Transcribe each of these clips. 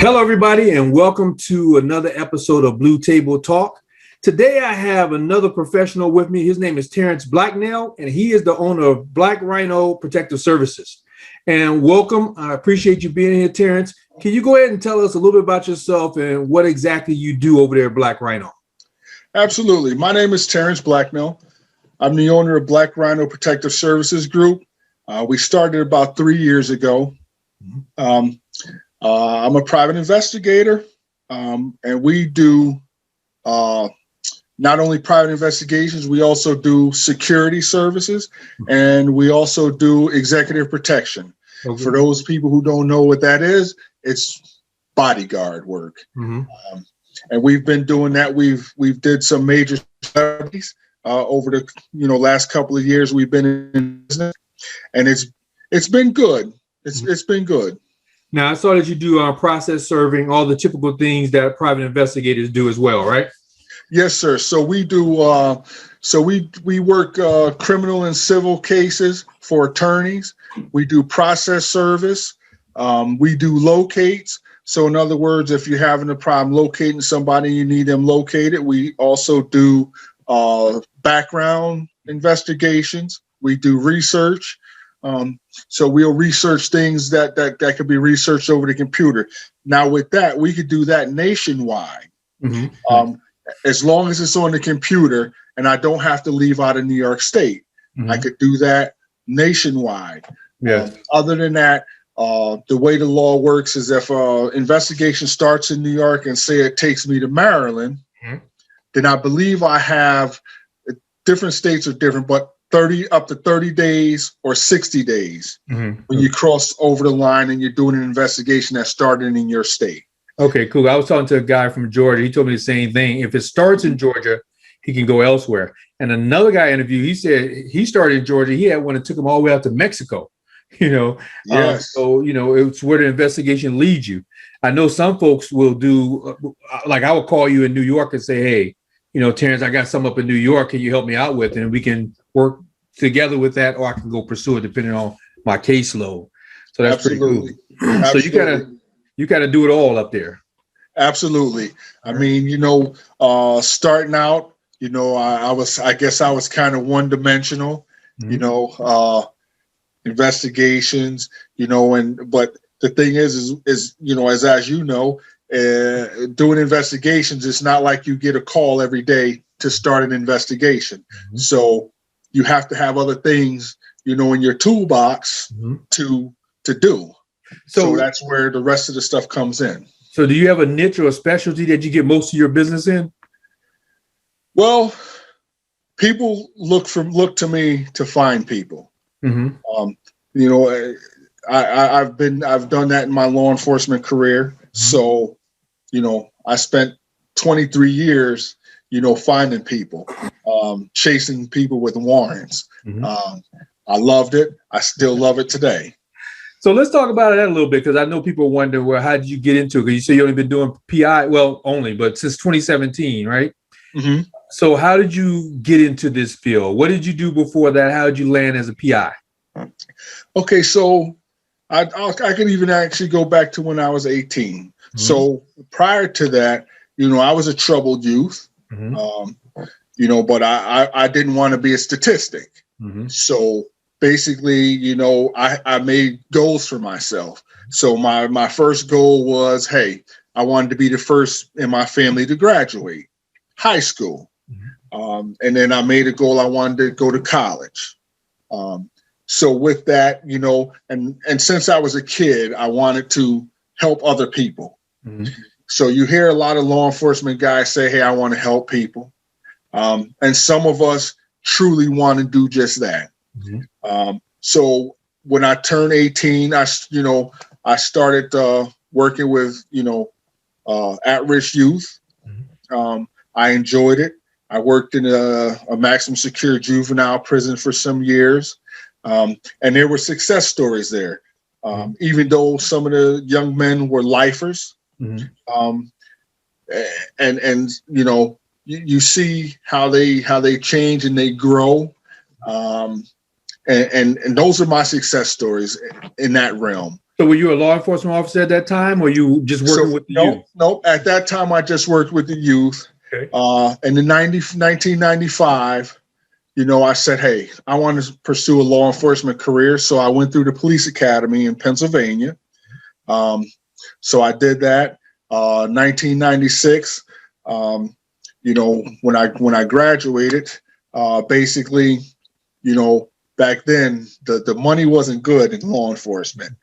Hello, everybody, and welcome to another episode of Blue Table Talk. Today, I have another professional with me. His name is Terrance Blacknell, and he is the owner of Black Rhino Protective Services. And welcome. I appreciate you being here, Terrance. Can you go ahead and tell us a little bit about yourself and what exactly you do over there at Black Rhino? Absolutely. My name is Terrance Blacknell. I'm the owner of Black Rhino Protective Services Group. We started about 3 years ago. I'm a private investigator, and we do not only private investigations, we also do security services, and we also do executive protection. Okay. For those people who don't know what that is, it's bodyguard work. And we've been doing that. We've did some major studies over the last couple of years. We've been in business, and it's been good. It's been good. Now, I saw that you do process serving, all the typical things that private investigators do as well, right? Yes, sir. So we do. We work criminal and civil cases for attorneys. We do process service. We do locates. So in other words, if you're having a problem locating somebody, you need them located. We also do background investigations. We do research. So we'll research things that could be researched over the computer. Now with that, we could do that nationwide. As long as it's on the computer and I don't have to leave out of New York State. I could do that nationwide. Other than that, the way the law works is if an investigation starts in New York and say it takes me to Maryland, then I believe I have, different states are different, but up to 30 days or 60 days when you cross over the line and you're doing an investigation that started in your state. Okay, cool. I was talking to a guy from Georgia. He told me the same thing. If it starts in Georgia, he can go elsewhere. And another guy I interviewed, he said he started in Georgia. He had one that took him all the way out to Mexico, Yes. So, it's where the investigation leads you. I know some folks will do, like I will call you in New York and say, hey, Terrance, I got something up in New York. Can you help me out with it? And we can work together with that, or I can go pursue it depending on my caseload. So that's Absolutely. Pretty cool. So you gotta do it all up there. Absolutely. I mean, starting out, I guess I was kind of one-dimensional, investigations, but the thing is as you know, doing investigations, it's not like you get a call every day to start an investigation. So you have to have other things, in your toolbox to do. So that's where the rest of the stuff comes in. So do you have a niche or a specialty that you get most of your business in? Well, people look to me to find people. I've done that in my law enforcement career. So, I spent 23 years, finding people, chasing people with warrants. I loved it. I still love it today. So let's talk about that a little bit, because I know people wonder, well, how did you get into it? Because you say you only been doing PI, but since 2017, right? So how did you get into this field? What did you do before that? How did you land as a PI? Okay, so I can even actually go back to when I was 18. So prior to that, I was a troubled youth, but I didn't want to be a statistic. So basically, I made goals for myself. So my first goal was, hey, I wanted to be the first in my family to graduate high school. And then I made a goal. I wanted to go to college. So with that, and since I was a kid, I wanted to help other people. So you hear a lot of law enforcement guys say, hey, I want to help people. And some of us truly want to do just that. So when I turned 18, I started working with, at-risk youth. I enjoyed it. I worked in a maximum secure juvenile prison for some years. And there were success stories there. Even though some of the young men were lifers. And you see how they change and they grow. And those are my success stories in that realm. So were you a law enforcement officer at that time, or you just working with the youth? Nope. At that time, I just worked with the youth. Okay. In 1995, I said, hey, I want to pursue a law enforcement career. So I went through the police academy in Pennsylvania. So I did that. 1996, when I graduated, basically, back then the money wasn't good in law enforcement,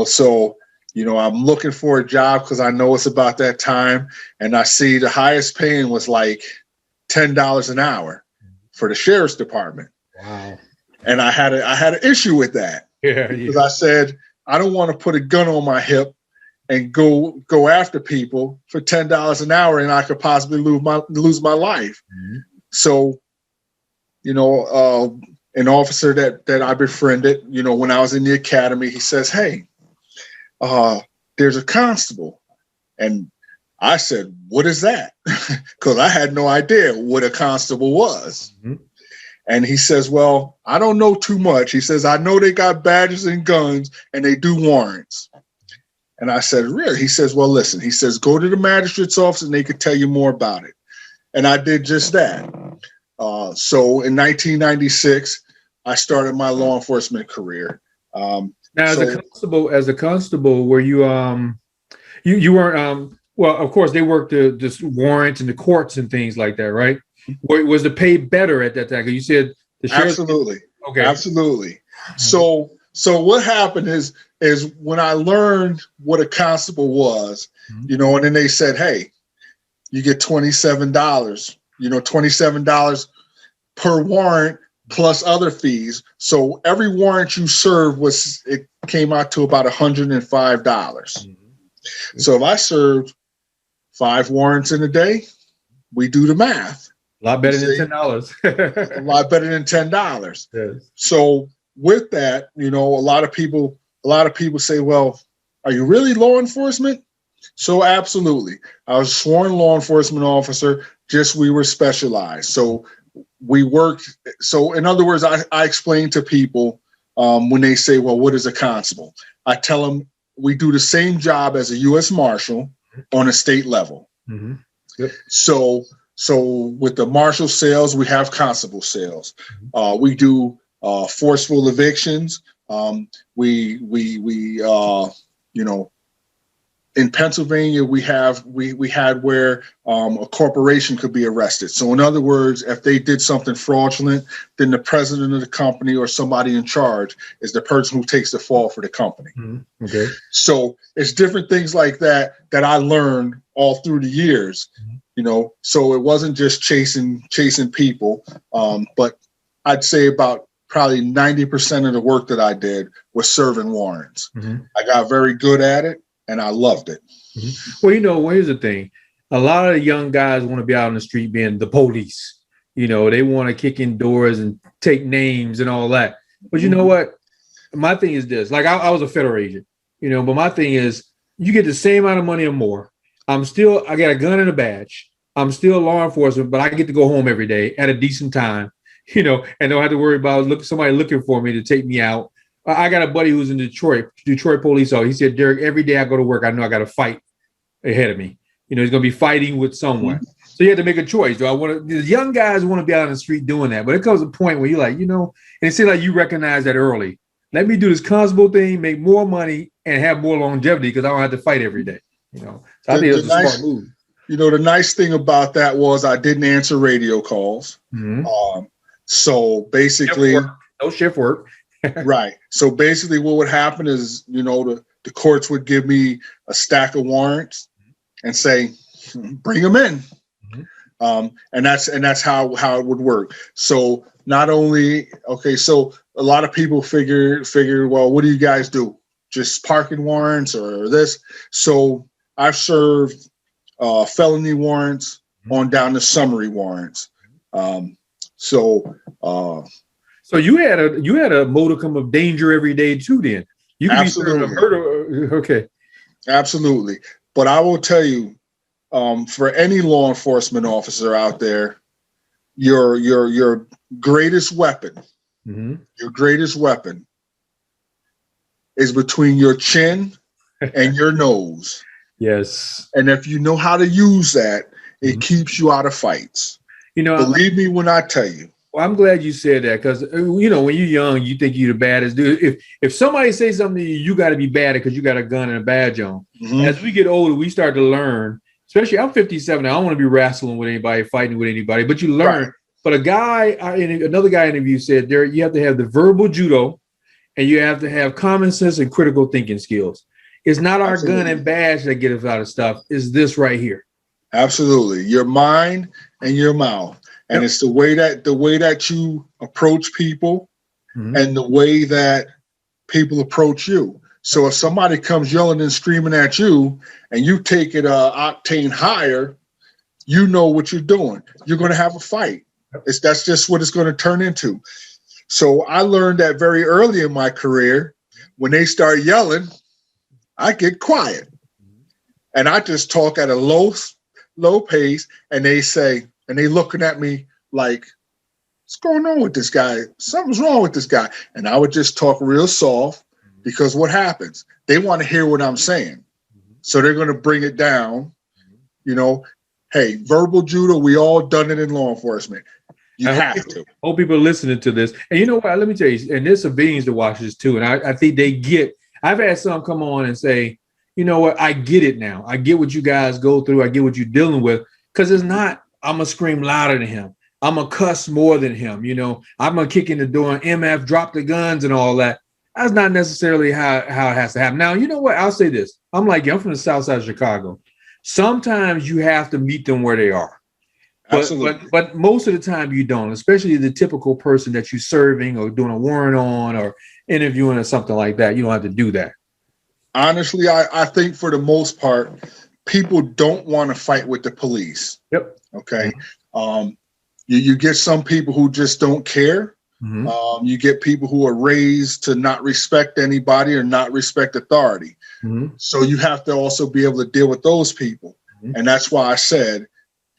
so I'm looking for a job because I know it's about that time, and I see the highest paying was like $10 an hour for the sheriff's department. Wow. And I had an issue with that. Because I said, I don't want to put a gun on my hip and go after people for $10 an hour, and I could possibly lose my life. Mm-hmm. So, an officer that I befriended, when I was in the academy, he says, hey, there's a constable. And I said, what is that? Because I had no idea what a constable was. Mm-hmm. And he says, well, I don't know too much. He says, I know they got badges and guns and they do warrants. And I said, really? He says, well, listen, he says, go to the magistrate's office and they could tell you more about it. And I did just that. So in 1996, I started my law enforcement career. Now, as a constable, were you you weren't well, of course they worked the warrants and the courts and things like that, right? Was the pay better at that time? Because you said the sheriff. Absolutely. Okay. Absolutely. So what happened is when I learned what a constable was, and then they said, hey, you get $27, $27 per warrant plus other fees. So every warrant you serve it came out to about $105. Mm-hmm. So if I served 5 warrants in a day, we do the math. A lot better than $10. A lot better than $10. Yes. So with that, a lot of people say, well, are you really law enforcement? So absolutely. I was a sworn law enforcement officer, just we were specialized. So we worked. So in other words, I explain to people when they say, well, what is a constable? I tell them we do the same job as a U.S. Marshal on a state level. Mm-hmm. Yep. So with the marshal sales, we have constable sales. We do forceful evictions. In Pennsylvania, we had where a corporation could be arrested. So in other words, if they did something fraudulent, then the president of the company or somebody in charge is the person who takes the fall for the company. Mm-hmm. Okay. So it's different things like that I learned all through the years. Mm-hmm. So it wasn't just chasing people, but I'd say about probably 90% of the work that I did was serving warrants. Mm-hmm. I got very good at it, and I loved it. Mm-hmm. Well, here's the thing. A lot of the young guys want to be out on the street being the police. They want to kick in doors and take names and all that. But you know what? My thing is this. Like, I was a federal agent, but my thing is you get the same amount of money or more. I got a gun and a badge. I'm still law enforcement, but I get to go home every day at a decent time, and don't have to worry about somebody looking for me to take me out. I got a buddy who's in Detroit police officer. He said, Derek, every day I go to work, I know I got a fight ahead of me. He's going to be fighting with someone. Mm-hmm. So you had to make a choice. The young guys want to be out on the street doing that. But it comes a point where you're like, and it seems like you recognize that early. Let me do this constable thing, make more money, and have more longevity because I don't have to fight every day. So I think it's a smart move. The nice thing about that was I didn't answer radio calls. Mm-hmm. So basically, no shift work. Right. So basically what would happen is, the courts would give me a stack of warrants and say, bring them in. Mm-hmm. And that's how it would work. So not only, so a lot of people figure, well, what do you guys do? Just parking warrants or this? So I've served felony warrants on down to summary warrants. So you had a modicum of danger every day too. Then you could be serving a murder. Okay, absolutely. But I will tell you, for any law enforcement officer out there, your greatest weapon, mm-hmm. your greatest weapon is between your chin and your nose. Yes. And if you know how to use that, it keeps you out of fights. Believe me when I tell you. Well, I'm glad you said that, because when you're young, you think you're the baddest dude. If somebody says something to you, you got to be bad because you got a gun and a badge on. As we get older, we start to learn. Especially, I'm 57. I don't want to be wrestling with anybody, fighting with anybody, but you learn. Right. But another guy interview said you have to have the verbal judo, and you have to have common sense and critical thinking skills. It's not our gun and badge that get us out of stuff. It's this right here. Absolutely, your mind and your mouth. And it's the way that you approach people and the way that people approach you. So if somebody comes yelling and screaming at you and you take it octane higher, you know what you're doing. You're going to have a fight. That's just what it's going to turn into. So I learned that very early in my career. When they start yelling, I get quiet. And I just talk at a low pace, and they looking at me like, what's going on with this guy? Something's wrong with this guy. And I would just talk real soft, because what happens? They want to hear what I'm saying. So they're going to bring it down. Hey, verbal judo, we all done it in law enforcement. You have to. Hope people are listening to this. And you know what? Let me tell you, and there's civilians that watch this too. And I think I've had some come on and say, you know what? I get it now. I get what you guys go through. I get what you're dealing with. Because it's not, I'm going to scream louder than him. I'm going to cuss more than him. I'm going to kick in the door and MF, drop the guns and all that. That's not necessarily how it has to happen. Now, you know what? I'll say this. I'm from the south side of Chicago. Sometimes you have to meet them where they are. But most of the time you don't, especially the typical person that you're serving or doing a warrant on or interviewing or something like that. You don't have to do that. Honestly, I think for the most part, people don't want to fight with the police. Yep. Okay. You get some people who just don't care. You get people who are raised to not respect anybody or not respect authority. So you have to also be able to deal with those people. And that's why I said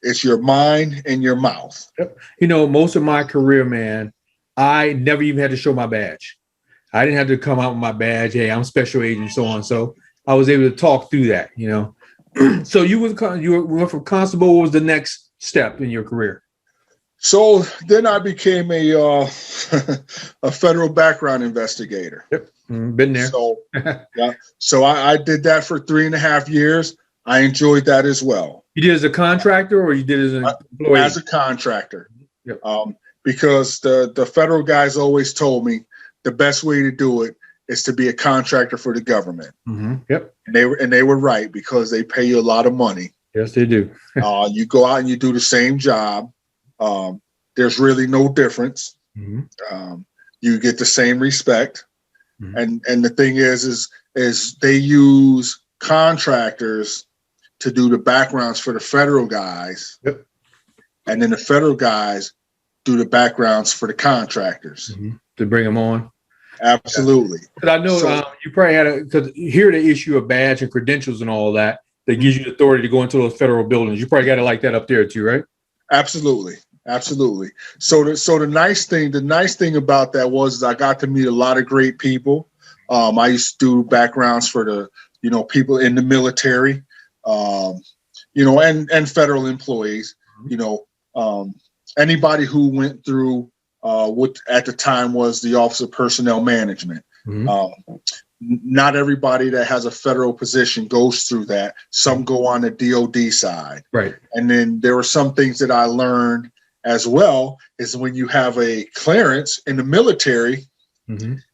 it's your mind and your mouth. Yep. Most of my career, man, I never even had to show my badge. I didn't have to come out with my badge. Hey, I'm special agent, so on. So I was able to talk through that, So you went from constable. What was the next step in your career? So then I became a federal background investigator. Yep, been there. So yeah, so I did that for 3.5 years. I enjoyed that as well. You did as a contractor, or you did as an employee? As a contractor. Yep. Because the federal guys always told me the best way to do it is to be a contractor for the government. Yep. And they were right, because they pay you a lot of money. Yes, they do. You go out and you do the same job. There's really no difference. You get the same respect. And the thing is they use contractors to do the backgrounds for the federal guys. Yep. And then the federal guys do the backgrounds for the contractors. To bring them on. Absolutely. But I know you probably had because here they issue a badge and credentials and all that gives you the authority to go into those federal buildings. You probably got it like that up there too, right? Absolutely. So the nice thing about that was I got to meet a lot of great people. I used to do backgrounds for the people in the military, and federal employees. Anybody who went through what at the time was the Office of Personnel Management. Not everybody that has a federal position goes through that. Some go on the DOD side. Right. And then there were some things that I learned as well is when you have a clearance in the military,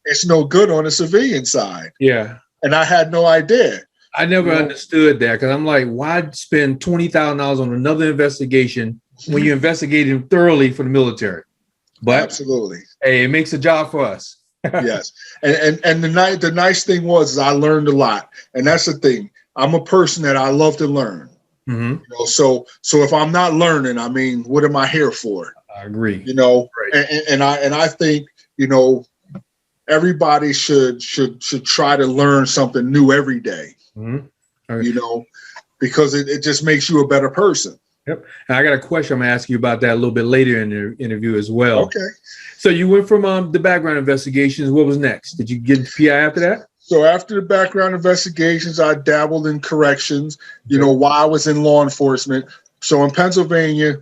it's no good on the civilian side. Yeah. And I had no idea. I never understood that, because I'm like, why spend $20,000 on another investigation when you investigate him thoroughly for the military? But absolutely, hey, it makes a job for us. Yes, and the nice thing was I learned a lot, and that's the thing. I'm a person that I love to learn. So if I'm not learning, I mean, what am I here for? I agree. Right. And I think everybody should try to learn something new every day. Because it just makes you a better person. Yep. And I got a question I'm going to ask you about that a little bit later in the interview as well. Okay. So you went from the background investigations. What was next? Did you get PI after that? So after the background investigations, I dabbled in corrections, while I was in law enforcement. So in Pennsylvania,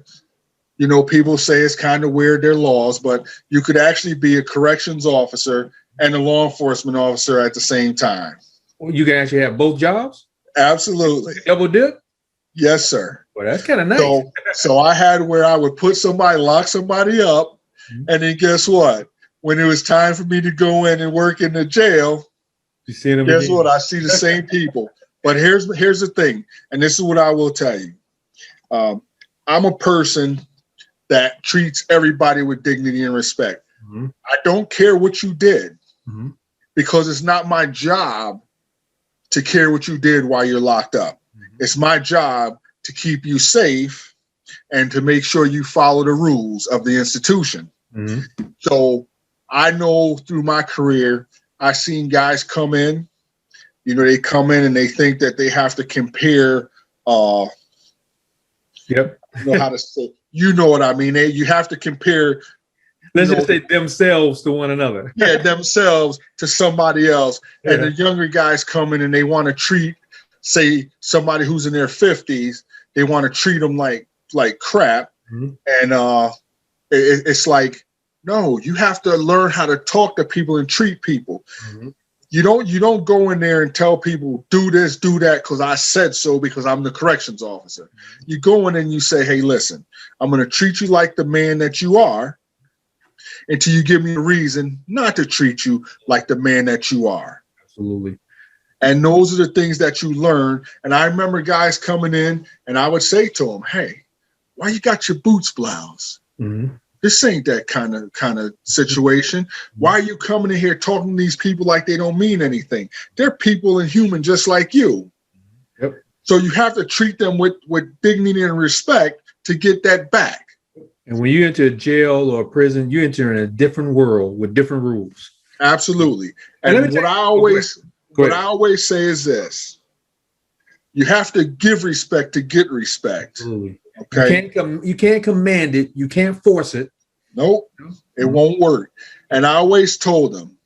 people say it's kind of weird, their laws, but you could actually be a corrections officer and a law enforcement officer at the same time. Well, you can actually have both jobs? Absolutely. Double dip? Yes, sir. Well, that's kind of nice. So I had where I would lock somebody up, and then guess what? When it was time for me to go in and work in the jail, you see them guess again? what? I see the same people. But here's the thing, and this is what I will tell you. I'm a person that treats everybody with dignity and respect. Mm-hmm. I don't care what you did, because it's not my job to care what you did while you're locked up. Mm-hmm. It's my job to keep you safe and to make sure you follow the rules of the institution. Mm-hmm. So I know through my career, I've seen guys come in, they come in and they think that they have to compare, yep. How to say, what I mean? You have to compare. Let's just say themselves to one another. Yeah, themselves to somebody else. Yeah. And the younger guys come in and they want to treat, say, somebody who's in their 50s, they want to treat them like crap. Mm-hmm. And it's like, no, you have to learn how to talk to people and treat people. Mm-hmm. You don't go in there and tell people, do this, do that, because I said so, because I'm the corrections officer. Mm-hmm. You go in and you say, hey, listen, I'm going to treat you like the man that you are until you give me a reason not to treat you like the man that you are. Absolutely. And those are the things that you learn. And I remember guys coming in and I would say to them, hey, why you got your boots blouse? Mm-hmm. This ain't that kind of situation. Why are you coming in here talking to these people like they don't mean anything? They're people and human just like you. Yep. So you have to treat them with dignity and respect to get that back. And when you enter a jail or a prison, you enter in a different world with different rules. Absolutely. And what I always say is this: you have to give respect to get respect. Absolutely. Okay. You can't command it. You can't force it. Nope. It won't work. And I always told them,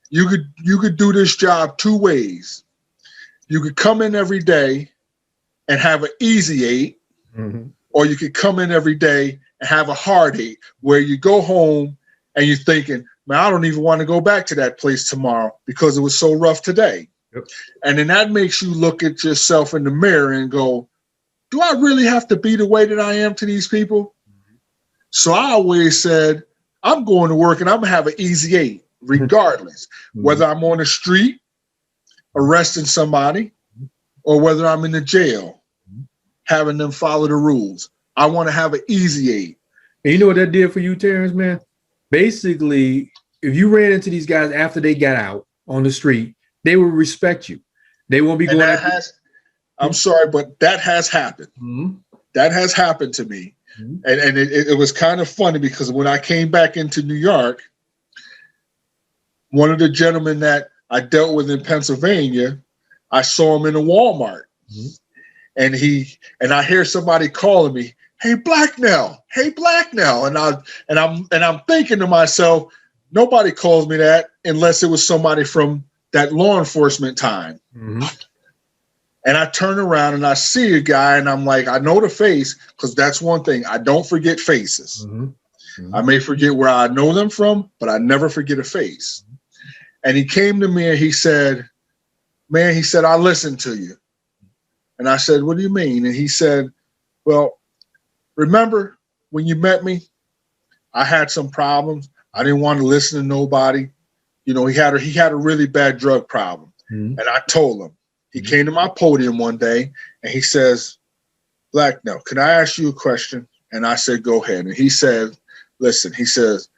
you could do this job two ways. You could come in every day and have an easy 8, mm-hmm. or you could come in every day and have a hard 8, where you go home and you're thinking, man, I don't even want to go back to that place tomorrow because it was so rough today. Yep. And then that makes you look at yourself in the mirror and go, do I really have to be the way that I am to these people? Mm-hmm. So I always said, I'm going to work and I'm going to have an easy 8, regardless, mm-hmm. whether I'm on the street arresting somebody or whether I'm in the jail, mm-hmm. having them follow the rules. I want to have an easy 8. And you know what that did for you, Terrance, man? Basically, if you ran into these guys after they got out on the street, they will respect you. They won't be going. I'm sorry, but that has happened. Mm-hmm. That has happened to me. Mm-hmm. And it was kind of funny because when I came back into New York, one of the gentlemen that I dealt with in Pennsylvania, I saw him in a Walmart. Mm-hmm. And I hear somebody calling me, hey, Blacknell, hey, Blacknell. And I'm thinking to myself, nobody calls me that unless it was somebody from that law enforcement time. Mm-hmm. And I turn around and I see a guy and I'm like, I know the face, because that's one thing. I don't forget faces. Mm-hmm. Mm-hmm. I may forget where I know them from, but I never forget a face. Mm-hmm. And he came to me and he said, man, I listened to you. And I said, what do you mean? And he said, well, remember when you met me, I had some problems. I didn't want to listen to nobody. He had a really bad drug problem. Mm-hmm. And I told him. He came to my podium one day and he says, Blacknell, can I ask you a question? And I said, go ahead. And he said, listen, he says,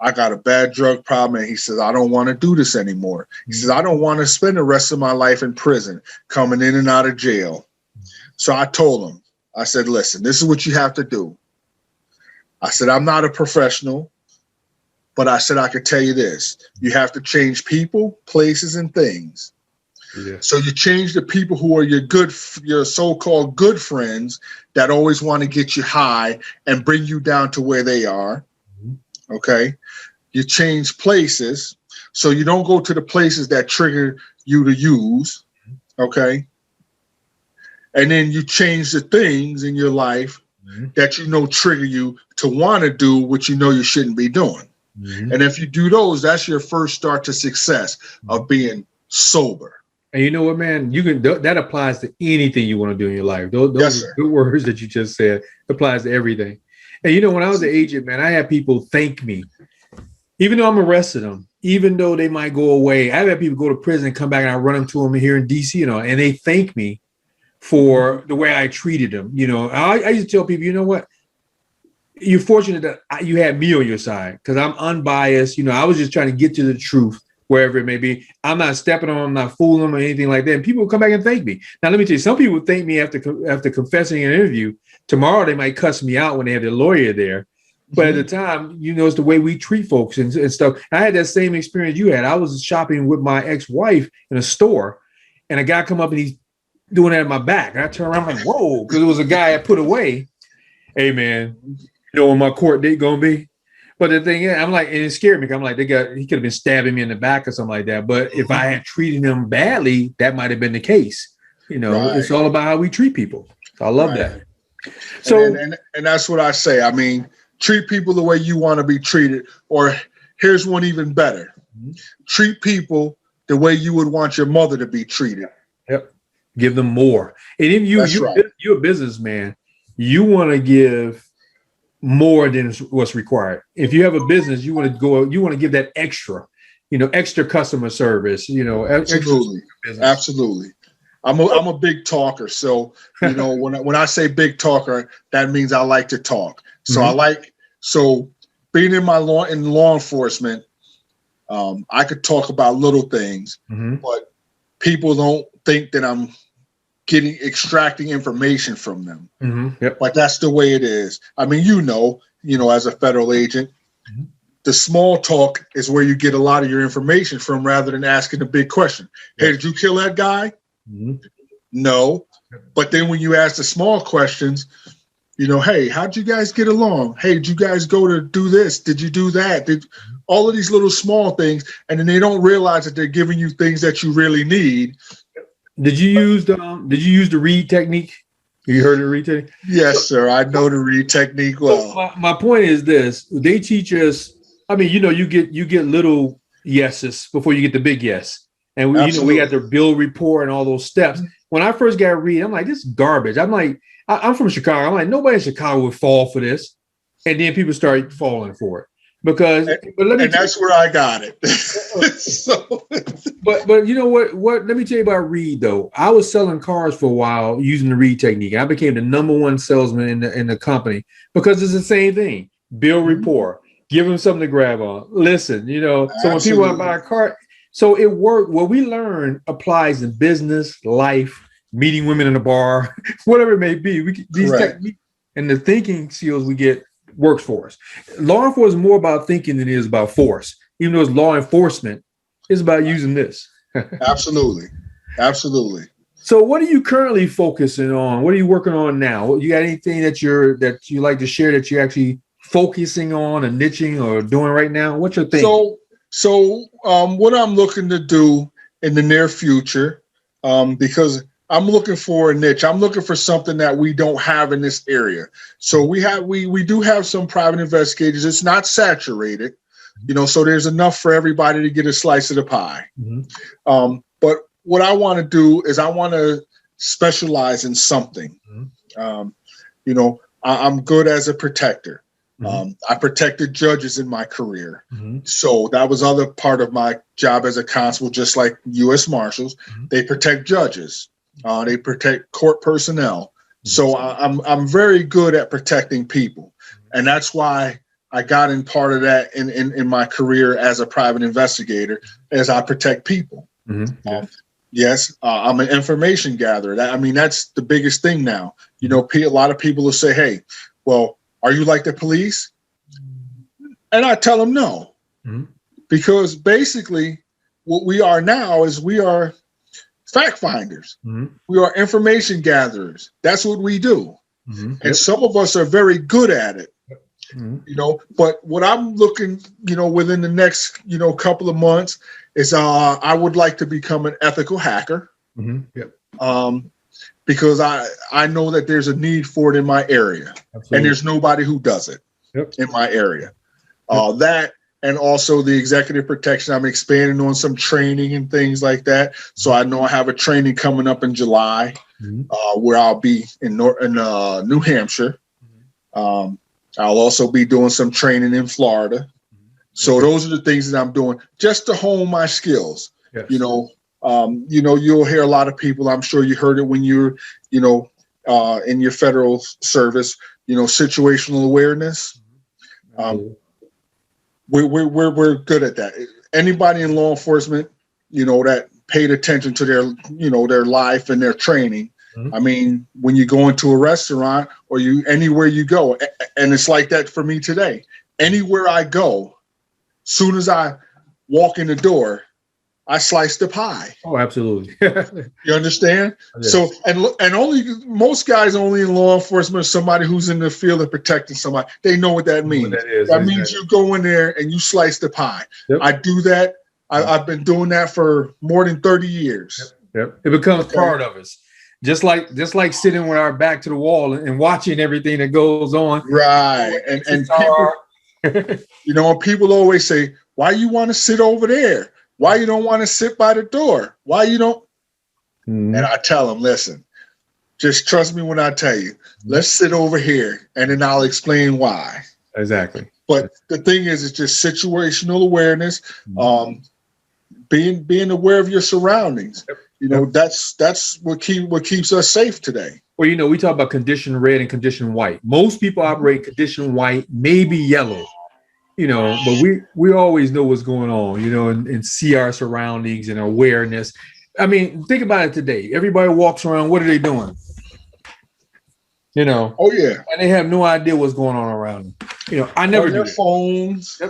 I got a bad drug problem. And he says, I don't want to do this anymore. He says, I don't want to spend the rest of my life in prison, coming in and out of jail. So I told him, I said, listen, this is what you have to do. I said, I'm not a professional, but I said, I could tell you this. You have to change people, places, and things. Yeah. So you change the people who are your so-called good friends that always want to get you high and bring you down to where they are. Mm-hmm. Okay. You change places. So you don't go to the places that trigger you to use, okay? And then you change the things in your life that you know trigger you to want to do what you know you shouldn't be doing. And if you do those, that's your first start to success of being sober. And you know what, man? You can that applies to anything you want to do in your life. Those Yes, are good words that you just said. Applies to everything. And you know, when I was an agent, man, I had people thank me, even though I'm arrested them, even though they might go away. I've had people go to prison and come back, and I run them to them here in DC, you know, and they thank me for the way I treated them. You know, I used to tell people, you know what? You're fortunate that you had me on your side because I'm unbiased. You know, I was just trying to get to the truth wherever it may be. I'm not stepping on them, I'm not fooling them or anything like that. And people come back and thank me. Now, let me tell you, some people thank me after confessing in an interview. Tomorrow, they might cuss me out when they have their lawyer there. But at the time, you know, it's the way we treat folks and stuff. I had that same experience you had. I was shopping with my ex-wife in a store, and a guy come up and he's doing that at my back. And I turn around, I'm like, whoa, because it was a guy I put away. Hey, man, you know when my court date gonna be? But the thing is, I'm like, and it scared me. I'm like, he could have been stabbing me in the back or something like that. But if I had treated him badly, that might have been the case. You know, It's all about how we treat people. I love that. So, and that's what I say. I mean, treat people the way you want to be treated. Or here's one even better: treat people the way you would want your mother to be treated. Yep. Give them more. And if you're a businessman, you want to give more than what's required. If you have a business, you want to give that extra, you know, extra customer service, you know, absolutely. I'm a big talker. So, you know, when I say big talker, that means I like to talk. So so being in law enforcement, I could talk about little things, but people don't think that I'm extracting information from them. But that's the way it is. I mean, you know, as a federal agent, the small talk is where you get a lot of your information from rather than asking the big question. Hey, did you kill that guy? No. But then when you ask the small questions, you know, hey, how'd you guys get along? Hey, did you guys go to do this? Did you do that? All of these little small things. And then they don't realize that they're giving you things that you really need. Did you use the read technique? You heard the read technique? Yes, sir. I know the read technique well. So my point is this: they teach us. I mean, you know, you get little yeses before you get the big yes, and we got the bill report and all those steps. When I first got read, I'm like, this is garbage. I'm like, I'm from Chicago. I'm like, nobody in Chicago would fall for this, and then people start falling for it. Because, that's where I got it. but you know what? Let me tell you about Reed though. I was selling cars for a while using the Reed technique. I became the #1 salesman in the company because it's the same thing. Bill report, give them something to grab on. Listen, you know. So when people want to buy a car, so it worked. What we learn applies in business, life, meeting women in a bar, whatever it may be. These techniques and the thinking skills we get works for us. Law enforcement is more about thinking than it is about force. Even though it's law enforcement, it's about using this. Absolutely. So what are you currently focusing on? What are you working on now? You got anything that you like to share that you're actually focusing on or niching or doing right now? What's your thing? So what I'm looking to do in the near future, because I'm looking for a niche. I'm looking for something that we don't have in this area. So we do have some private investigators. It's not saturated, you know, so there's enough for everybody to get a slice of the pie. But what I want to do is I want to specialize in something. You know, I'm good as a protector. I protected judges in my career. So that was other part of my job as a constable, just like U.S. Marshals. They protect judges. They protect court personnel. So I'm very good at protecting people. And that's why I got in part of that in my career as a private investigator, as I protect people. Yes, I'm an information gatherer. That's the biggest thing now. You know, a lot of people will say, hey, well, are you like the police? And I tell them no. Because basically what we are now is we are fact finders. We are information gatherers. That's what we do. And some of us are very good at it. But what I'm looking, within the next, couple of months is I would like to become an ethical hacker. Yep. Because I know that there's a need for it in my area. Absolutely. And there's nobody who does it in my area. That and also the executive protection. I'm expanding on some training and things like that. So I know I have a training coming up in July where I'll be in New Hampshire. I'll also be doing some training in Florida. So those are the things that I'm doing just to hone my skills. Yes. You'll hear a lot of people. I'm sure you heard it when you're, in your federal service. Situational awareness. We're good at that. Anybody in law enforcement, that paid attention to their life and their training. I mean, when you go into a restaurant or anywhere you go, and it's like that for me today. Anywhere I go, soon as I walk in the door, I slice the pie. Oh, absolutely. You understand? Yes. So, and most guys only in law enforcement are somebody who's in the field of protecting somebody. They know what that means. That means you go in there and you slice the pie. Yep. I do that. I've been doing that for more than 30 years. Yep. It becomes part of us. Just like sitting with our back to the wall and watching everything that goes on. Right. And people, people always say, why you want to sit over there? Why you don't want to sit by the door? Why you don't? And I tell them, listen, just trust me when I tell you, let's sit over here and then I'll explain why. Exactly. But the thing is, it's just situational awareness, being aware of your surroundings. That's what keeps us safe today. Well, we talk about condition red and condition white. Most people operate condition white, maybe yellow. But we always know what's going on, and see our surroundings and awareness. I mean, think about it today. Everybody walks around. What are they doing? Oh yeah. And they have no idea what's going on around them. I never do. Their phones.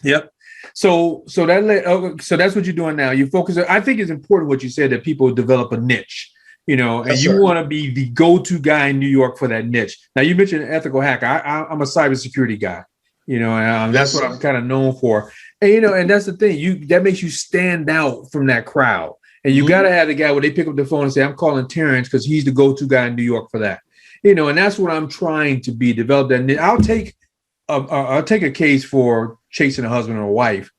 Yep. So that's what you're doing now. You focus. I think it's important what you said, that people develop a niche. And you want to be the go-to guy in New York for that niche. Now you mentioned ethical hacker. I'm a cybersecurity guy. That's what I'm kind of known for. And, and that's the thing, that makes you stand out from that crowd. And you got to have the guy where they pick up the phone and say, I'm calling Terrance because he's the go-to guy in New York for that. And that's what I'm trying to be, develop that. I'll take a case for chasing a husband or a wife,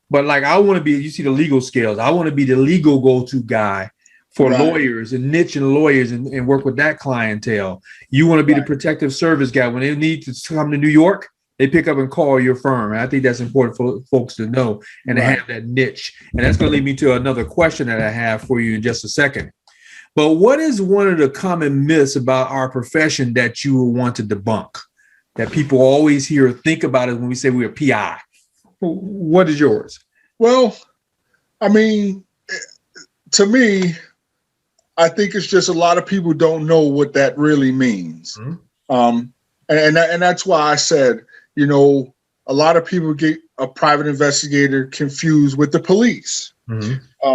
but like, I want to be, you see the legal scales. I want to be the legal go-to guy for lawyers and niche and lawyers and work with that clientele. You want to be the protective service guy. When they need to come to New York, they pick up and call your firm. And I think that's important for folks to know and to have that niche. And that's going to lead me to another question that I have for you in just a second. But what is one of the common myths about our profession that you would want to debunk, that people always hear or think about it when we say we're PI? What is yours? Well, I mean, to me, I think it's just a lot of people don't know what that really means. And that's why I said, a lot of people get a private investigator confused with the police. And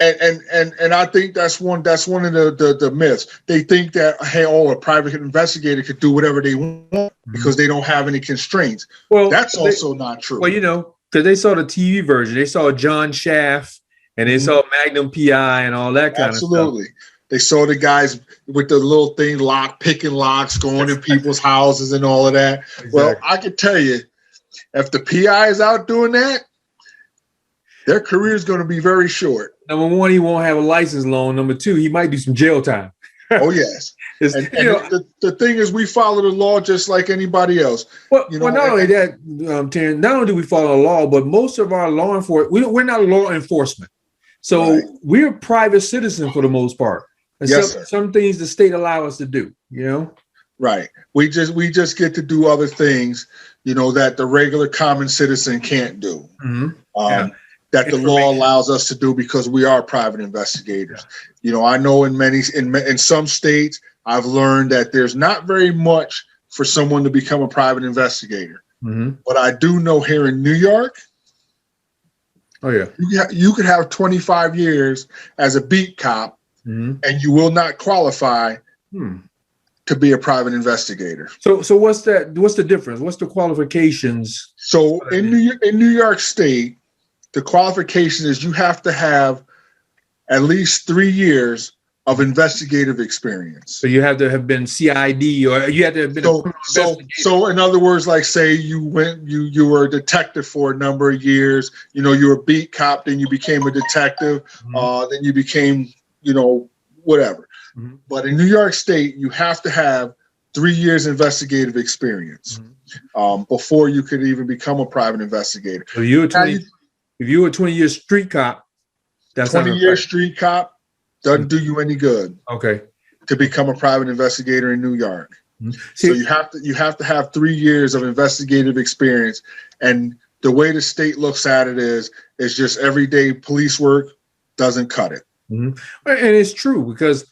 I think that's one of the myths. They think that, hey, a private investigator could do whatever they want because they don't have any constraints. Well, that's also not true. Well, because they saw the TV version, they saw John Shaft and they saw Magnum PI and all that kind of stuff. Absolutely. They saw the guys with the little thing, picking locks, going to people's houses and all of that. Exactly. Well, I can tell you, if the PI is out doing that, their career is going to be very short. Number one, he won't have a license loan. Number two, he might do some jail time. Oh, yes. The thing is, we follow the law just like anybody else. Well, not only that, Terrance, not only do we follow the law, but most of our law enforcement, we're not law enforcement. So we're private citizens for the most part. And some things the state allow us to do, Right. We just get to do other things, that the regular common citizen can't do. That the law allows us to do because we are private investigators. I know in some states, I've learned that there's not very much for someone to become a private investigator. But I do know here in New York, you could have 25 years as a beat cop and you will not qualify to be a private investigator. So what's that? What's the difference? What's the qualifications? So in New York State, the qualification is you have to have at least 3 years of investigative experience. So you have to have been CID, or you have to have been a criminal investigator. So in other words, like say you were a detective for a number of years, you were a beat cop, then you became a detective, then you became, whatever. Mm-hmm. But in New York State, you have to have 3 years investigative experience before you could even become a private investigator. So if you were a 20-year street cop, that's 20-year street cop doesn't do you any good. Okay. To become a private investigator in New York. Mm-hmm. So you have to have 3 years of investigative experience. And the way the state looks at it is just everyday police work doesn't cut it. Mm-hmm. And it's true, because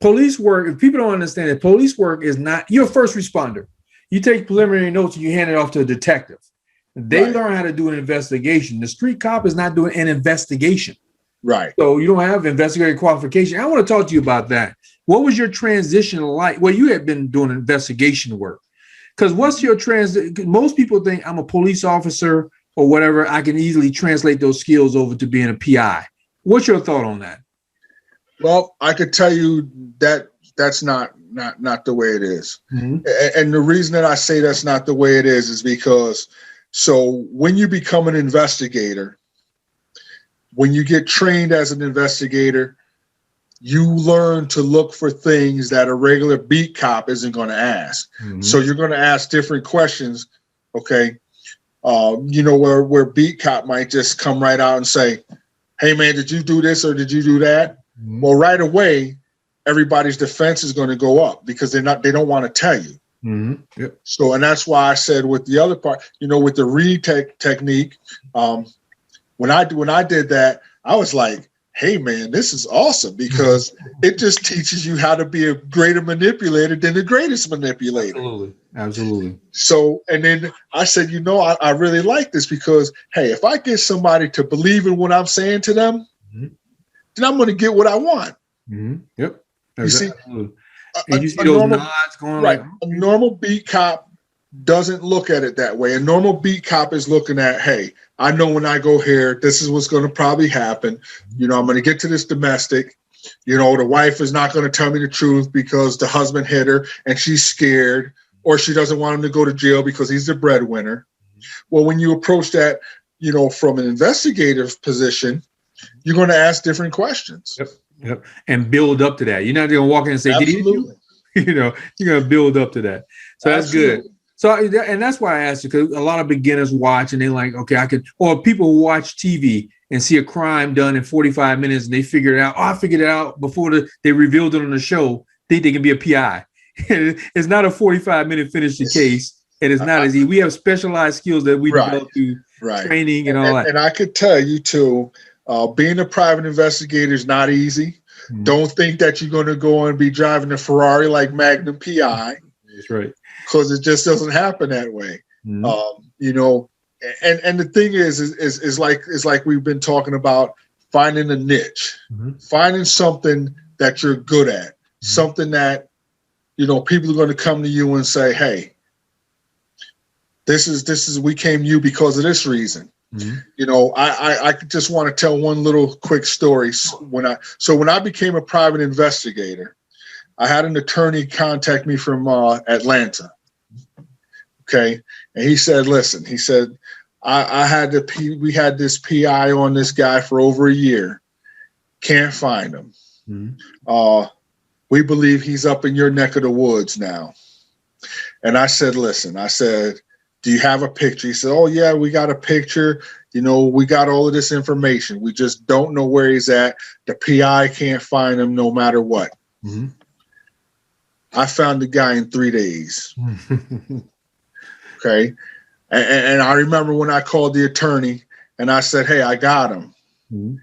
police work, if people don't understand it, police work is not, you're a first responder. You take preliminary notes and you hand it off to a detective. They learn how to do an investigation. The street cop is not doing an investigation. Right. So you don't have investigative qualification. I want to talk to you about that. What was your transition like? Well, you had been doing investigation work. Because what's your most people think I'm a police officer or whatever. I can easily translate those skills over to being a PI. What's your thought on that? Well, I could tell you that that's not the way it is. Mm-hmm. And the reason that I say that's not the way it is because so when you become an investigator, when you get trained as an investigator, you learn to look for things that a regular beat cop isn't going to ask. Mm-hmm. So you're going to ask different questions. Okay. Where beat cop might just come right out and say, hey man, did you do this or did you do that? Mm-hmm. Well, right away, everybody's defense is going to go up because they don't want to tell you. Mm-hmm. Yep. So, and that's why I said with the other part, with the read technique, when I did that, I was like, hey, man, this is awesome because it just teaches you how to be a greater manipulator than the greatest manipulator. Absolutely. So, and then I said, I really like this because, hey, if I get somebody to believe in what I'm saying to them, then I'm going to get what I want. Mm-hmm. Yep. You see, and you see those nods going right. like, a normal beat cop doesn't look at it that way. A normal beat cop is looking at, hey, I know when I go here, this is what's going to probably happen. I'm going to get to this domestic. The wife is not going to tell me the truth because the husband hit her and she's scared, or she doesn't want him to go to jail because he's the breadwinner. Well, when you approach that, from an investigative position, you're going to ask different questions. Yep. And build up to that. You're not going to walk in and say, absolutely. You're going to build up to that. So that's absolutely. Good. So, and that's why I asked you, because a lot of beginners watch and they're like, okay, or people who watch TV and see a crime done in 45 minutes and they figure it out. Oh, I figured it out before they revealed it on the show. Think they can be a PI. It's not a 45-minute finish the case. And it's not as easy. We have specialized skills that we develop through training and all that. And I could tell you too, being a private investigator is not easy. Mm-hmm. Don't think that you're going to go and be driving a Ferrari like Magnum PI. That's right. Because it just doesn't happen that way. Mm-hmm. And the thing is like we've been talking about, finding a niche, finding something that you're good at, something that, people are going to come to you and say, hey, this is, we came to you because of this reason. Mm-hmm. I just want to tell one little quick story. When I became a private investigator, I had an attorney contact me from Atlanta. Okay. And he said, listen, we had this PI on this guy for over a year. Can't find him. Mm-hmm. We believe he's up in your neck of the woods now. And I said, listen, do you have a picture? He said, oh yeah, we got a picture. We got all of this information. We just don't know where he's at. The PI can't find him no matter what. Mm-hmm. I found the guy in 3 days. Okay. And I remember when I called the attorney and I said, hey, I got him. Mm-hmm.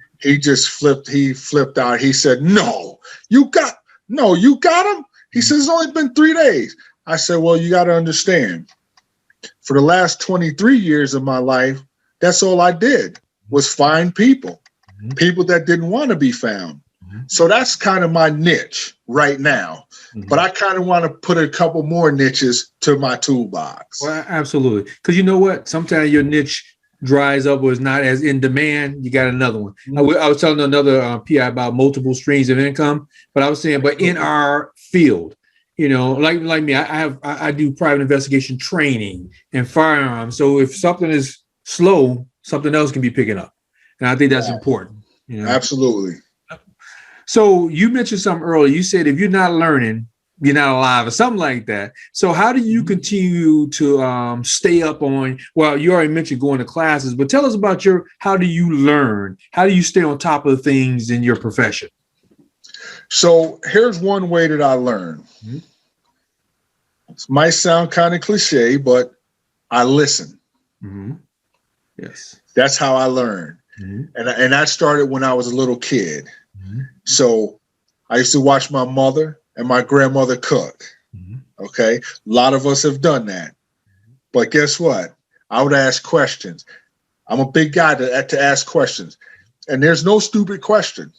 He flipped out. He said, no, you got him. He says, it's only been 3 days. I said, well, you got to understand, for the last 23 years of my life, that's all I did was find people that didn't want to be found. Mm-hmm. So that's kind of my niche right now. But I kind of want to put a couple more niches to my toolbox. Well, absolutely. Because you know what? Sometimes your niche dries up or is not as in demand. You got another one. I was telling another PI about multiple streams of income, but I was saying, but in our field, like me, I do private investigation training and firearms. So if something is slow, something else can be picking up. And I think that's important. Absolutely. So you mentioned something earlier. You said if you're not learning, you're not alive or something like that. So how do you continue to stay up on, well, you already mentioned going to classes, but tell us about how do you learn? How do you stay on top of things in your profession? So here's one way that I learn. It might sound kind of cliche, but I listen. Yes. That's how I learn. And that started when I was a little kid. So I used to watch my mother and my grandmother cook. Okay. A lot of us have done that. But guess what? I would ask questions. I'm a big guy to ask questions. And there's no stupid question.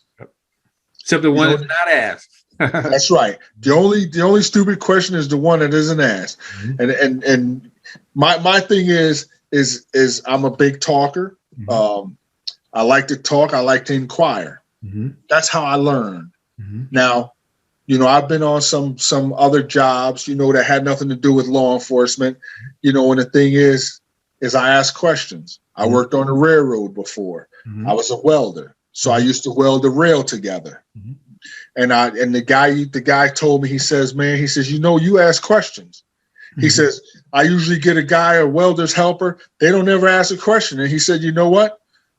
Except the one that's not asked. That's right. The only stupid question is the one that isn't asked. And my thing is I'm a big talker. I like to talk. I like to inquire. That's how I learn. Now, I've been on some other jobs, that had nothing to do with law enforcement, and the thing is I ask questions. I worked on the railroad before. I was a welder. So I used to weld the rail together. And the guy told me, he says, you ask questions. He says, I usually get a welder's helper. They don't ever ask a question. And he said, you know what?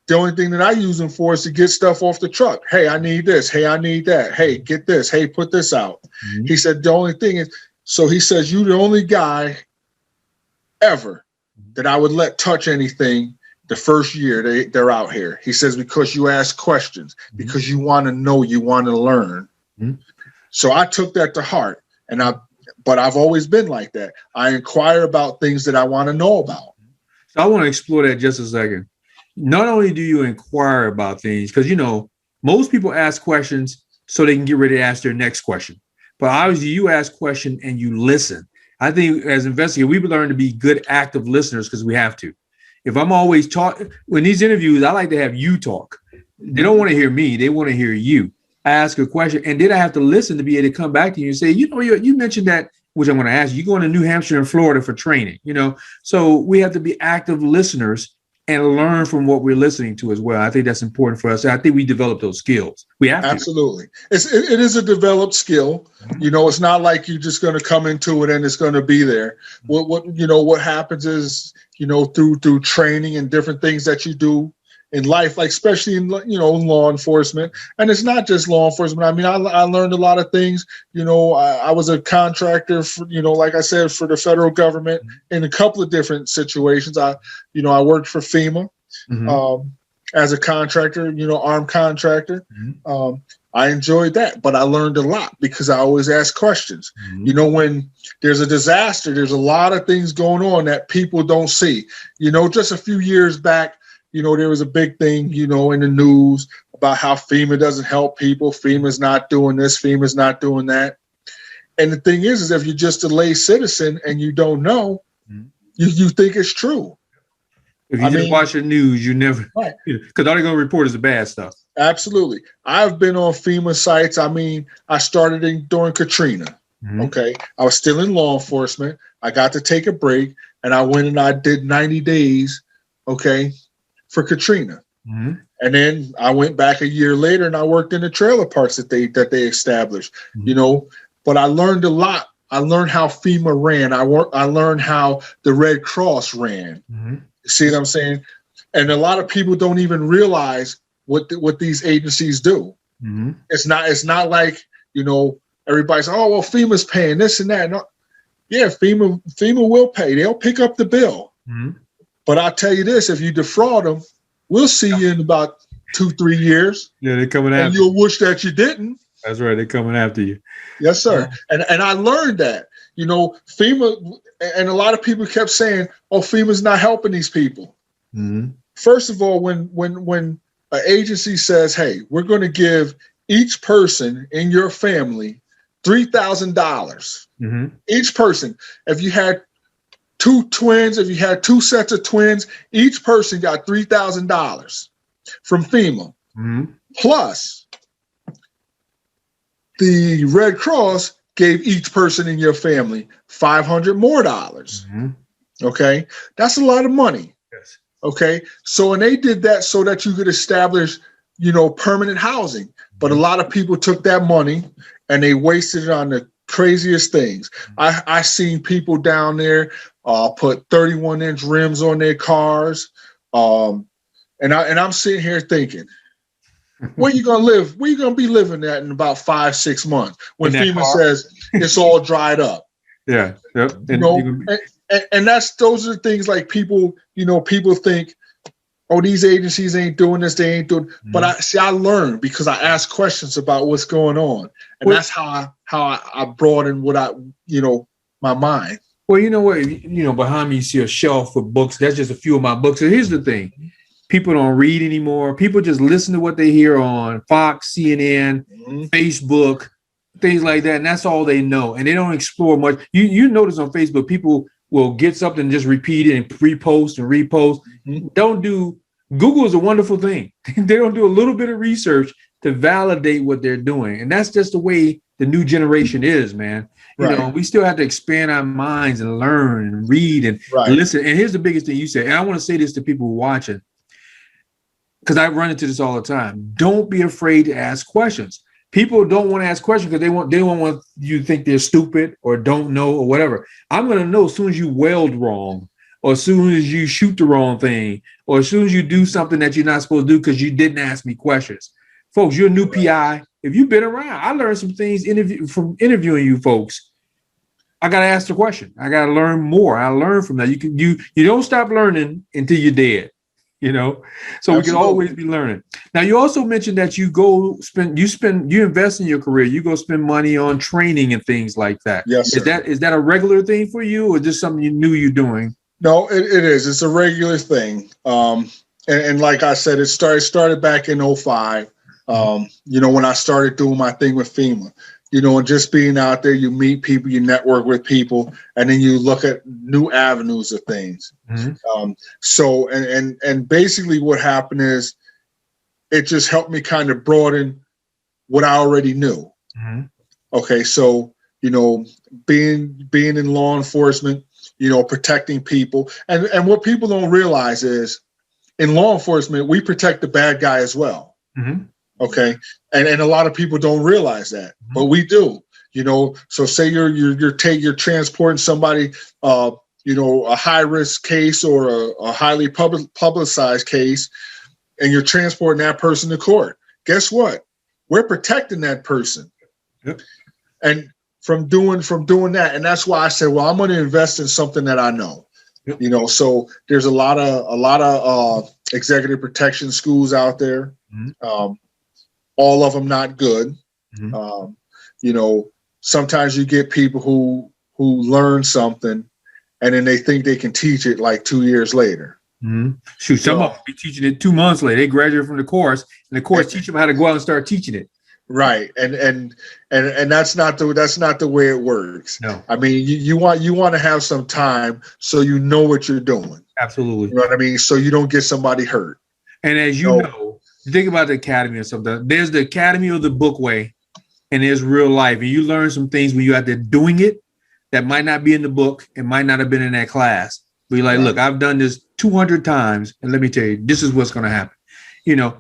The only thing that I use them for is to get stuff off the truck. Hey, I need this. Hey, I need that. Hey, get this. Hey, put this out. He said, the only thing is, so he says, you're the only guy ever that I would let touch anything the first year they're out here. He says, because you ask questions, because you want to know, you want to learn. So I took that to heart, but I've always been like that. I inquire about things that I want to know about. So I want to explore that just a second. Not only do you inquire about things, because, most people ask questions so they can get ready to ask their next question. But obviously you ask questions and you listen. I think as investigators, we've learned to be good active listeners because we have to. If I'm always talking, in these interviews, I like to have you talk. They don't want to hear me. They want to hear you. I ask a question, and then I have to listen to be able to come back to you and say, you mentioned that, which I'm going to ask you. You're going to New Hampshire and Florida for training, So we have to be active listeners and learn from what we're listening to as well. I think that's important for us. I think we develop those skills. We have to. Absolutely. It is a developed skill. It's not like you're just going to come into it and it's going to be there. What happens is, through training and different things that you do in life, like especially in, law enforcement. And it's not just law enforcement. I mean, I learned a lot of things. I was a contractor for, like I said, for the federal government in a couple of different situations. I worked for FEMA as a contractor, armed contractor. I enjoyed that, but I learned a lot because I always ask questions. When there's a disaster, there's a lot of things going on that people don't see. Just a few years back, there was a big thing, in the news about how FEMA doesn't help people. FEMA's not doing this. FEMA's not doing that. And the thing is if you're just a lay citizen and you don't know, you think it's true. If you just watch the news, you never, because all they're going to report is the bad stuff. Absolutely. I've been on FEMA sites. I started during Katrina. Okay. I was still in law enforcement. I got to take a break and I went and I did 90 days. Okay. For Katrina. And then I went back a year later and I worked in the trailer parks that they established, but I learned a lot. I learned how FEMA ran. I learned how the Red Cross ran. See what I'm saying? And a lot of people don't even realize what these agencies do. It's not like, everybody's, oh, well, FEMA's paying this and that. No. Yeah, FEMA will pay. They'll pick up the bill. But I'll tell you this, if you defraud them, we'll see you in about 2-3 years. Yeah, they're coming after you. And you'll wish that you didn't. That's right. They're coming after you. Yes, sir. And I learned that, FEMA, and a lot of people kept saying, oh, FEMA's not helping these people. First of all, when an agency says, hey, we're going to give each person in your family $3,000. Each person. If you had two twins, if you had two sets of twins, each person got $3,000 from FEMA. Plus, the Red Cross gave each person in your family $500 more. Okay, that's a lot of money. Yes. Okay, so and they did that so that you could establish, permanent housing. But a lot of people took that money and they wasted it on the craziest things. I seen people down there put 31-inch rims on their cars, and I'm sitting here thinking, where you gonna live? Where you gonna be living at in about 5-6 months when FEMA says it's all dried up? Yeah, yep. And those are the things like people think, oh, these agencies ain't doing this, they ain't doing. But I learned because I asked questions about what's going on, and that's how I broadened what my mind. Well, you know what? Behind me you see a shelf of books. That's just a few of my books. So here's the thing. People don't read anymore. People just listen to what they hear on Fox, CNN, Facebook, things like that. And that's all they know. And they don't explore much. You notice on Facebook, people will get something and just repeat it and repost and repost. Google is a wonderful thing. They don't do a little bit of research to validate what they're doing. And that's just the way the new generation is, man. We still have to expand our minds and learn and read and listen. And here's the biggest thing you say, and I want to say this to people who are watching, because I run into this all the time. Don't be afraid to ask questions. People don't want to ask questions because they don't want you to think they're stupid or don't know or whatever. I'm going to know as soon as you weld wrong, or as soon as you shoot the wrong thing, or as soon as you do something that you're not supposed to do because you didn't ask me questions. Folks, you're a new PI. If you've been around, I learned some things from interviewing you folks. I got to ask the question. I got to learn more. I learned from that. You don't stop learning until you're dead. So Absolutely. We can always be learning. Now, you also mentioned that you invest in your career. You go spend money on training and things like that. Yes, sir. Is that a regular thing for you, or just something you knew you're doing? No, it is. It's a regular thing. And like I said, it started back in 2005. When I started doing my thing with FEMA. And just being out there, you meet people, you network with people, and then you look at new avenues of things. So basically what happened is it just helped me kind of broaden what I already knew. Okay, so, being in law enforcement, protecting people. And what people don't realize is in law enforcement, we protect the bad guy as well. Okay. And a lot of people don't realize that, but we do, so say you're transporting somebody, a high risk case or a highly publicized case, and you're transporting that person to court. Guess what? We're protecting that person. Yep. And from doing that. And that's why I said, well, I'm going to invest in something that I know. Yep. So there's a lot of executive protection schools out there. All of them not good. Sometimes you get people who learn something and then they think they can teach it like 2 years later. Shoot, some of them be teaching it 2 months later. They graduate from the course, and the course teach them how to go out and start teaching it. Right, and that's not the way it works. No, I mean you want to have some time so you know what you're doing. Absolutely, you know what I mean. So you don't get somebody hurt. And as you know, think about the academy or something. There's the academy of the book way, and there's real life, and you learn some things when you're out there doing it that might not be in the book and might not have been in that class. But you're like, look, I've done this 200 times, and let me tell you, this is what's going to happen.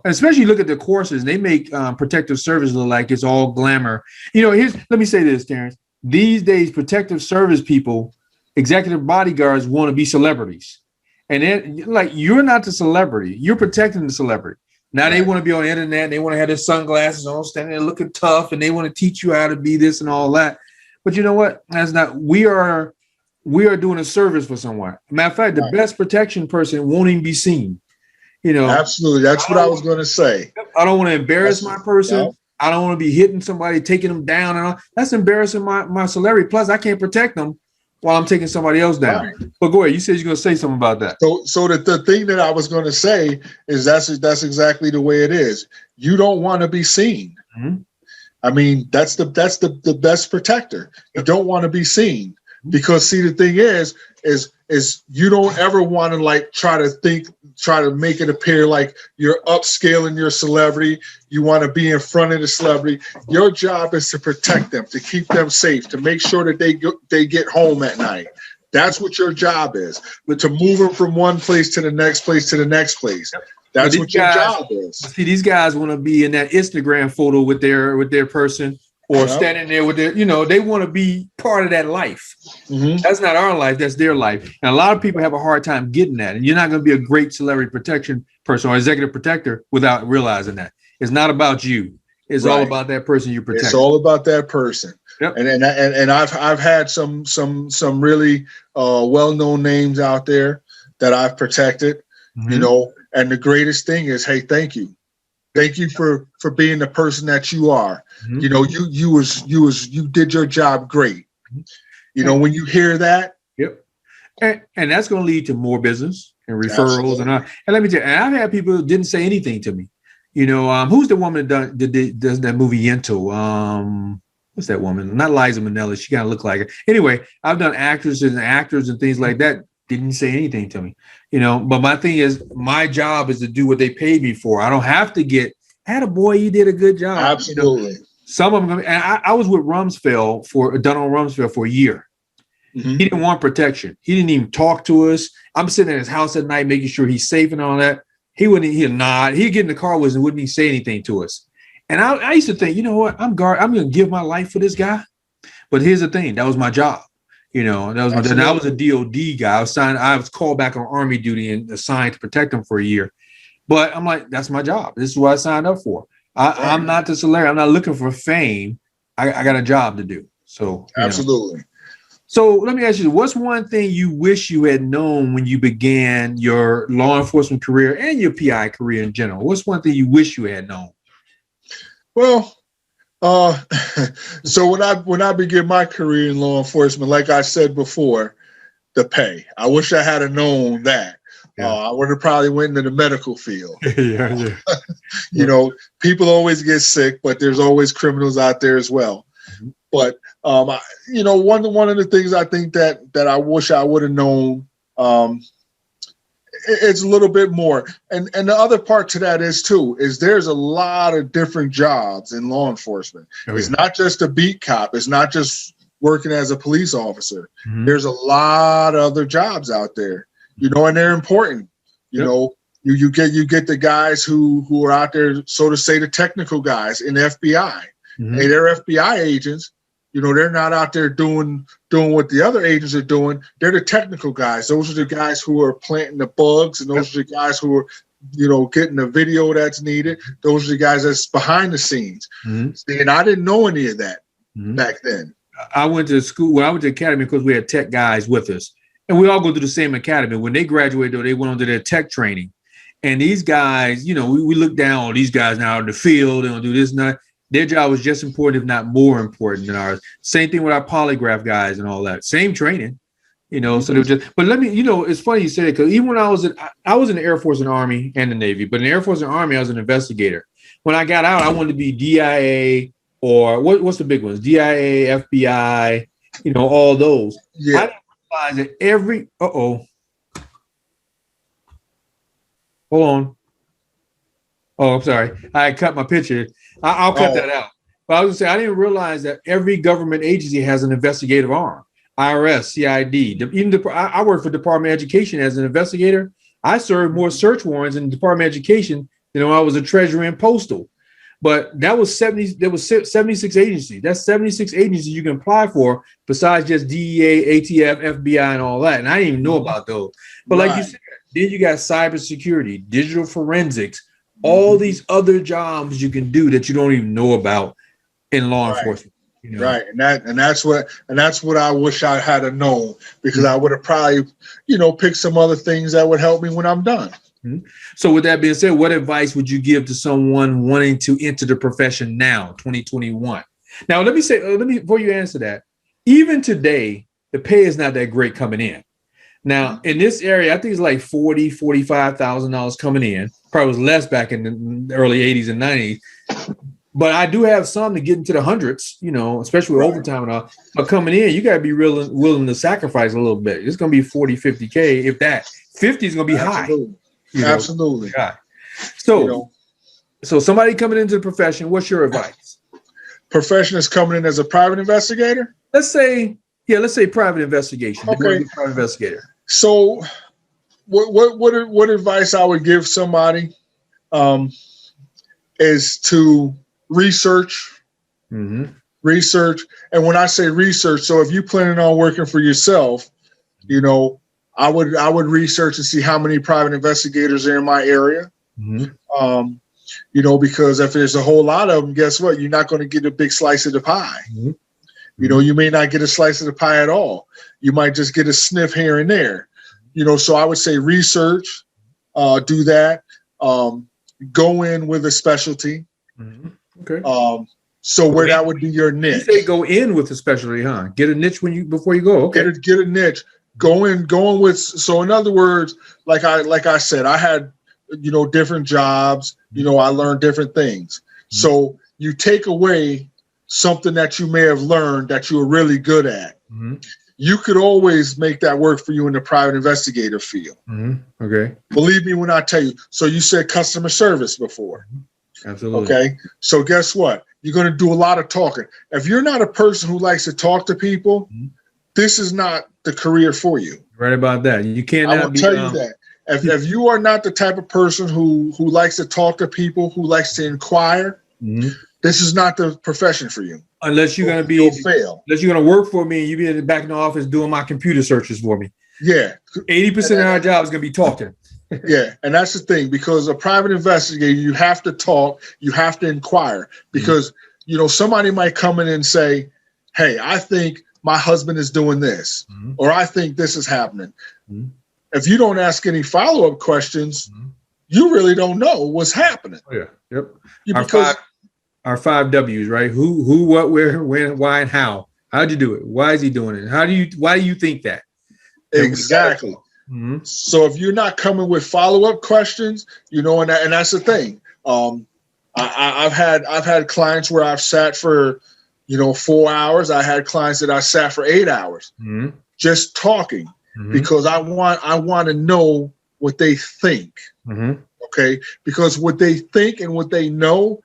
Especially look at the courses. They make protective service look like it's all glamour. Let me say this, Terrance. These days, protective service people, executive bodyguards want to be celebrities. And then, you're not the celebrity. You're protecting the celebrity. Now they want to be on the internet. And they want to have their sunglasses on, standing there looking tough, and they want to teach you how to be this and all that. But you know what? That's not. We are doing a service for someone. Matter of fact, the best protection person won't even be seen. Absolutely. That's what I was going to say. I don't want to embarrass my person. Yep. I don't want to be hitting somebody, taking them down, and all. That's embarrassing my celebrity. Plus, I can't protect them while I'm taking somebody else down. Right. But go ahead. You said you're going to say something about that. So the thing that I was going to say is that's exactly the way it is. You don't want to be seen. Mm-hmm. I mean, that's the best protector. You don't want to be seen, because see, the thing is you don't ever want to like try to make it appear like you're upscaling your celebrity. You want to be in front of the celebrity. Your job is to protect them, to keep them safe, to make sure that they get home at night. That's what your job is. But to move them from one place to the next place to the next place. That's what your job is. See, these guys want to be in that Instagram photo with their person, or standing there with their, they want to be part of that life. Mm-hmm. That's not our life. That's their life. And a lot of people have a hard time getting that. And you're not going to be a great celebrity protection person or executive protector without realizing that. It's not about you. It's all about that person you protect. It's all about that person. Yep. And I've had some really well-known names out there that I've protected, mm-hmm. And the greatest thing is, hey, thank you. Thank you for being the person that you are. Mm-hmm. You did your job great. Mm-hmm. When you hear that. Yep. And that's going to lead to more business and referrals. Absolutely. And let me tell you, I've had people who didn't say anything to me. Who's the woman that does that movie Yentl? What's that woman? Not Liza Minnelli. She kind of look like her. Anyway, I've done actresses and actors and things like that. Didn't say anything to me, but my thing is, my job is to do what they paid me for. I don't have to get, attaboy, you did a good job. Absolutely. Some of them, and I was with Donald Rumsfeld for a year. Mm-hmm. He didn't want protection. He didn't even talk to us. I'm sitting at his house at night, making sure he's safe and all that. He'd nod. He'd get in the car with us and wouldn't even say anything to us. And I used to think, you know what? I'm going to give my life for this guy. But here's the thing. That was my job. That was my job. I was a DOD guy. I was called back on Army duty and assigned to protect him for a year. But I'm like, that's my job. This is what I signed up for. I'm not the celebrity. I'm not looking for fame. I got a job to do. So absolutely. So let me ask you, what's one thing you wish you had known when you began your law enforcement career and your PI career in general? What's one thing you wish you had known? Well, so when I began my career in law enforcement, like I said before, the pay. I wish I had known that. Yeah. I would have probably went into the medical field. Yeah. People always get sick, but there's always criminals out there as well. Mm-hmm. But one of the things I think that I wish I would have known, it's a little bit more. And the other part to that is there's a lot of different jobs in law enforcement. Oh, yeah. It's not just a beat cop. It's not just working as a police officer. Mm-hmm. There's a lot of other jobs out there, and they're important. You get the guys who are out there, so to say, the technical guys in the FBI. Mm-hmm. Hey, they're FBI agents. They're not out there doing what the other agents are doing. They're the technical guys. Those are the guys who are planting the bugs, and those are the guys who are, getting the video that's needed. Those are the guys that's behind the scenes. Mm-hmm. See, and I didn't know any of that back then. I went to school. Well, I went to academy because we had tech guys with us, and we all go through the same academy. When they graduated, though, they went on to their tech training. And these guys, we look down on these guys now in the field. They don't do this and that. Their job was just important, if not more important than ours. Same thing with our polygraph guys and all that. Same training, So they were just. But let me, it's funny you say it, because even when I was in the Air Force and Army and the Navy, but in the Air Force and Army, I was an investigator. When I got out, I wanted to be DIA or what's the big ones? DIA, FBI, all those. Yeah. I didn't realize that every. Hold on. Oh, I'm sorry. I cut my picture. I'll cut that out. But I was going to say, I didn't realize that every government agency has an investigative arm. IRS, CID. I worked for Department of Education as an investigator. I served more search warrants in the Department of Education than I was a Treasury and Postal. But that was 76 agencies. That's 76 agencies you can apply for besides just DEA, ATF, FBI, and all that. And I didn't even know about those. But like you said, then you got cybersecurity, digital forensics, all these other jobs you can do that you don't even know about in law enforcement. Right. And that's what I wish I had known, because I would have probably, picked some other things that would help me when I'm done. Mm-hmm. So with that being said, what advice would you give to someone wanting to enter the profession now, 2021? Now, let me before you answer that, even today, the pay is not that great coming in. Now, in this area, I think it's like $45,000 coming in. Probably was less back in the early 80s and 90s. But I do have some to get into the hundreds, especially with overtime and all. But coming in, you got to be willing to sacrifice a little bit. It's going to be 40, 50K, if that. 50 is going to be Absolutely. high. Absolutely. High. So somebody coming into the profession, what's your advice? Profession is coming in as a private investigator? Let's say private investigation. Okay. Private investigator. So what advice I would give somebody is to research. Research. And when I say research, so if you're planning on working for yourself, I would research and see how many private investigators are in my area. Because if there's a whole lot of them, guess what? You're not going to get a big slice of the pie. You may not get a slice of the pie at all. You might just get a sniff here and there. So I would say research, do that. Go in with a specialty. Okay. So where that would be your niche. You say go in with a specialty, huh? Get a niche before you go. Okay. Get a niche. Going with. So in other words, like I said, I had different jobs. I learned different things. So you take away something that you may have learned that you were really good at. You could always make that work for you in the private investigator field. Okay. Believe me when I tell you. So you said customer service before. Absolutely. Okay. So guess what? You're going to do a lot of talking. If you're not a person who likes to talk to people, this is not the career for you. Right about that. You can't. I will tell you that. If you are not the type of person who likes to talk to people, who likes to inquire, this is not the profession for you. Unless you're going to you'll fail. Unless you're going to work for me and you be in the back in the office doing my computer searches for me. Yeah. 80% of our job is going to be talking. Yeah. And that's the thing, because a private investigator, you have to talk, you have to inquire, because, somebody might come in and say, hey, I think my husband is doing this, or I think this is happening. If you don't ask any follow-up questions, you really don't know what's happening. Oh, yeah. Yep. Our five W's, right? Who, what, where, when, why, and how. How'd you do it? Why is he doing it? Why do you think that? Exactly. So if you're not coming with follow-up questions, and that's the thing. I've had clients where I've sat for, 4 hours. I had clients that I sat for 8 hours just talking because I want to know what they think. Okay. Because what they think and what they know,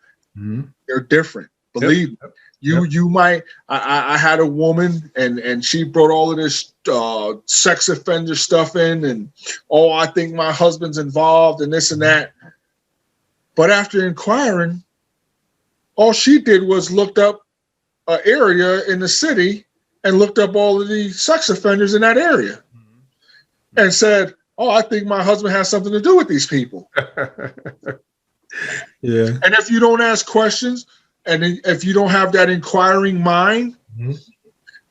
they're different. Believe me. You might. I had a woman and she brought all of this sex offender stuff in, and I think my husband's involved and this and that. But after inquiring, all she did was looked up an area in the city and looked up all of the sex offenders in that area and said, I think my husband has something to do with these people. Yeah. And if you don't ask questions, and if you don't have that inquiring mind,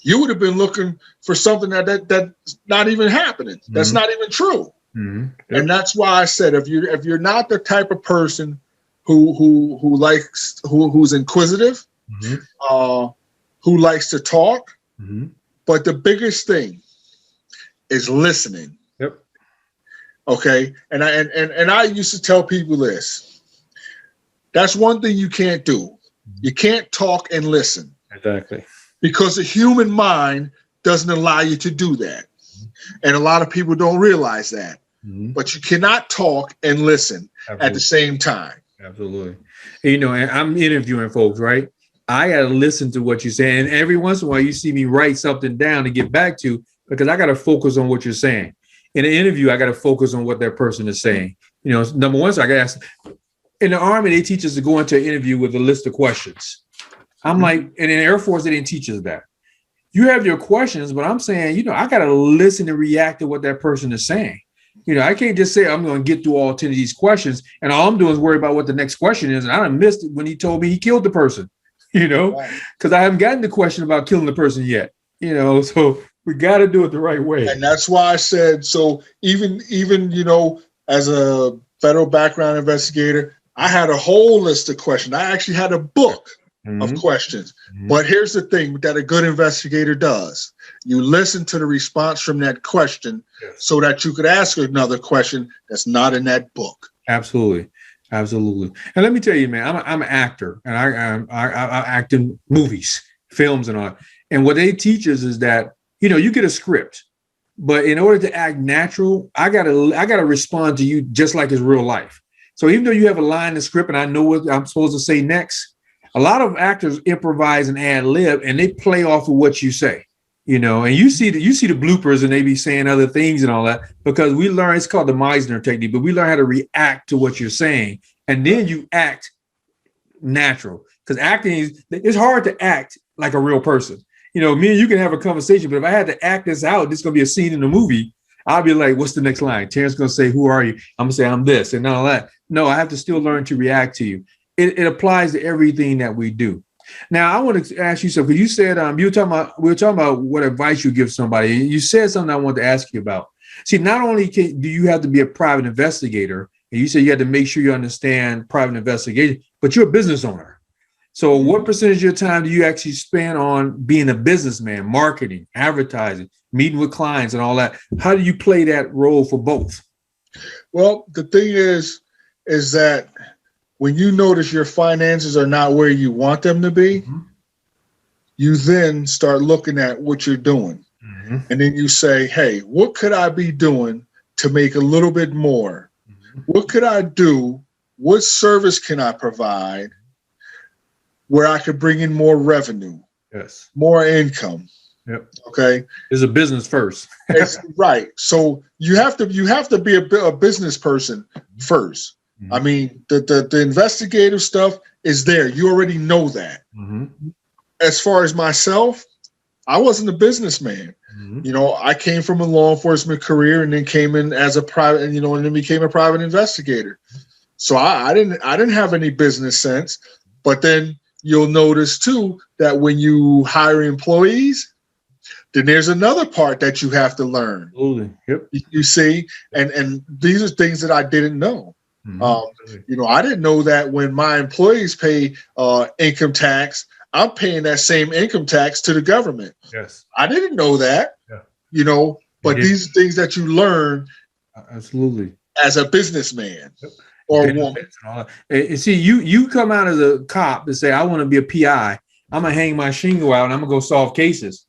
you would have been looking for something that's not even happening. That's not even true. Yep. And that's why I said, if you're not the type of person who's inquisitive, who likes to talk, but the biggest thing is listening. Yep. Okay. And I used to tell people this. That's one thing you can't do. You can't talk and listen. Exactly. Because the human mind doesn't allow you to do that. And a lot of people don't realize that. But you cannot talk and listen at the same time. Absolutely. And I'm interviewing folks, right? I got to listen to what you're saying. And every once in a while, you see me write something down to get back to, because I got to focus on what you're saying. In an interview, I got to focus on what that person is saying. Number one, so I got to ask. In the Army, they teach us to go into an interview with a list of questions. I'm like, and in the Air Force, they didn't teach us that. You have your questions, but I'm saying, I got to listen and react to what that person is saying. I can't just say I'm going to get through all 10 of these questions, and all I'm doing is worry about what the next question is. And I done missed it when he told me he killed the person, because I haven't gotten the question about killing the person yet, so we got to do it the right way. And that's why I said, so even, as a federal background investigator, I had a whole list of questions. I actually had a book of questions. Mm-hmm. But here's the thing that a good investigator does. You listen to the response from that question so that you could ask another question that's not in that book. Absolutely. Absolutely. And let me tell you, man, I'm an actor, and I act in movies, films and all. And what they teach us is that, you know, you get a script, but in order to act natural, I gotta respond to you just like it's real life. So even though you have a line in the script and I know what I'm supposed to say next, a lot of actors improvise and ad lib, and they play off of what you say, you know. And you see the bloopers, and they be saying other things and all that, because we learn, it's called the Meisner technique, but we learn how to react to what you're saying, and then you act natural. Because acting it's hard to act like a real person. You know, me and you can have a conversation, but if I had to act this out, this is gonna be a scene in the movie. I'll be like, what's the next line? Terrance gonna say, who are you? I'm gonna say, I'm this and all that. No, I have to still learn to react to you. It applies to everything that we do. Now, I want to ask you something. Because you said we were talking about what advice you give somebody. You said something I wanted to ask you about. See, not only do you have to be a private investigator, and you said you had to make sure you understand private investigation, but you're a business owner. So what percentage of your time do you actually spend on being a businessman, marketing, advertising, meeting with clients and all that? How do you play that role for both? Well, the thing is that when you notice your finances are not where you want them to be, you then start looking at what you're doing. And then you say, hey, what could I be doing to make a little bit more? What could I do? What service can I provide where I could bring in more revenue, more income? Okay. It's a business first. Right. So you have to be a business person first. I mean, the investigative stuff is there. You already know that. As far as myself, I wasn't a businessman. You know, I came from a law enforcement career and then came in as a private, you know, and then became a private investigator. So I didn't have any business sense. But then you'll notice too that when you hire employees, then there's another part that you have to learn. You see, and these are things that I didn't know. You know, I didn't know that when my employees pay income tax, I'm paying that same income tax to the government. I didn't know that, you know, but these are things that you learn as a businessman or woman. And see, you come out as a cop and say, I want to be a PI. I'm going to hang my shingle out and I'm going to go solve cases.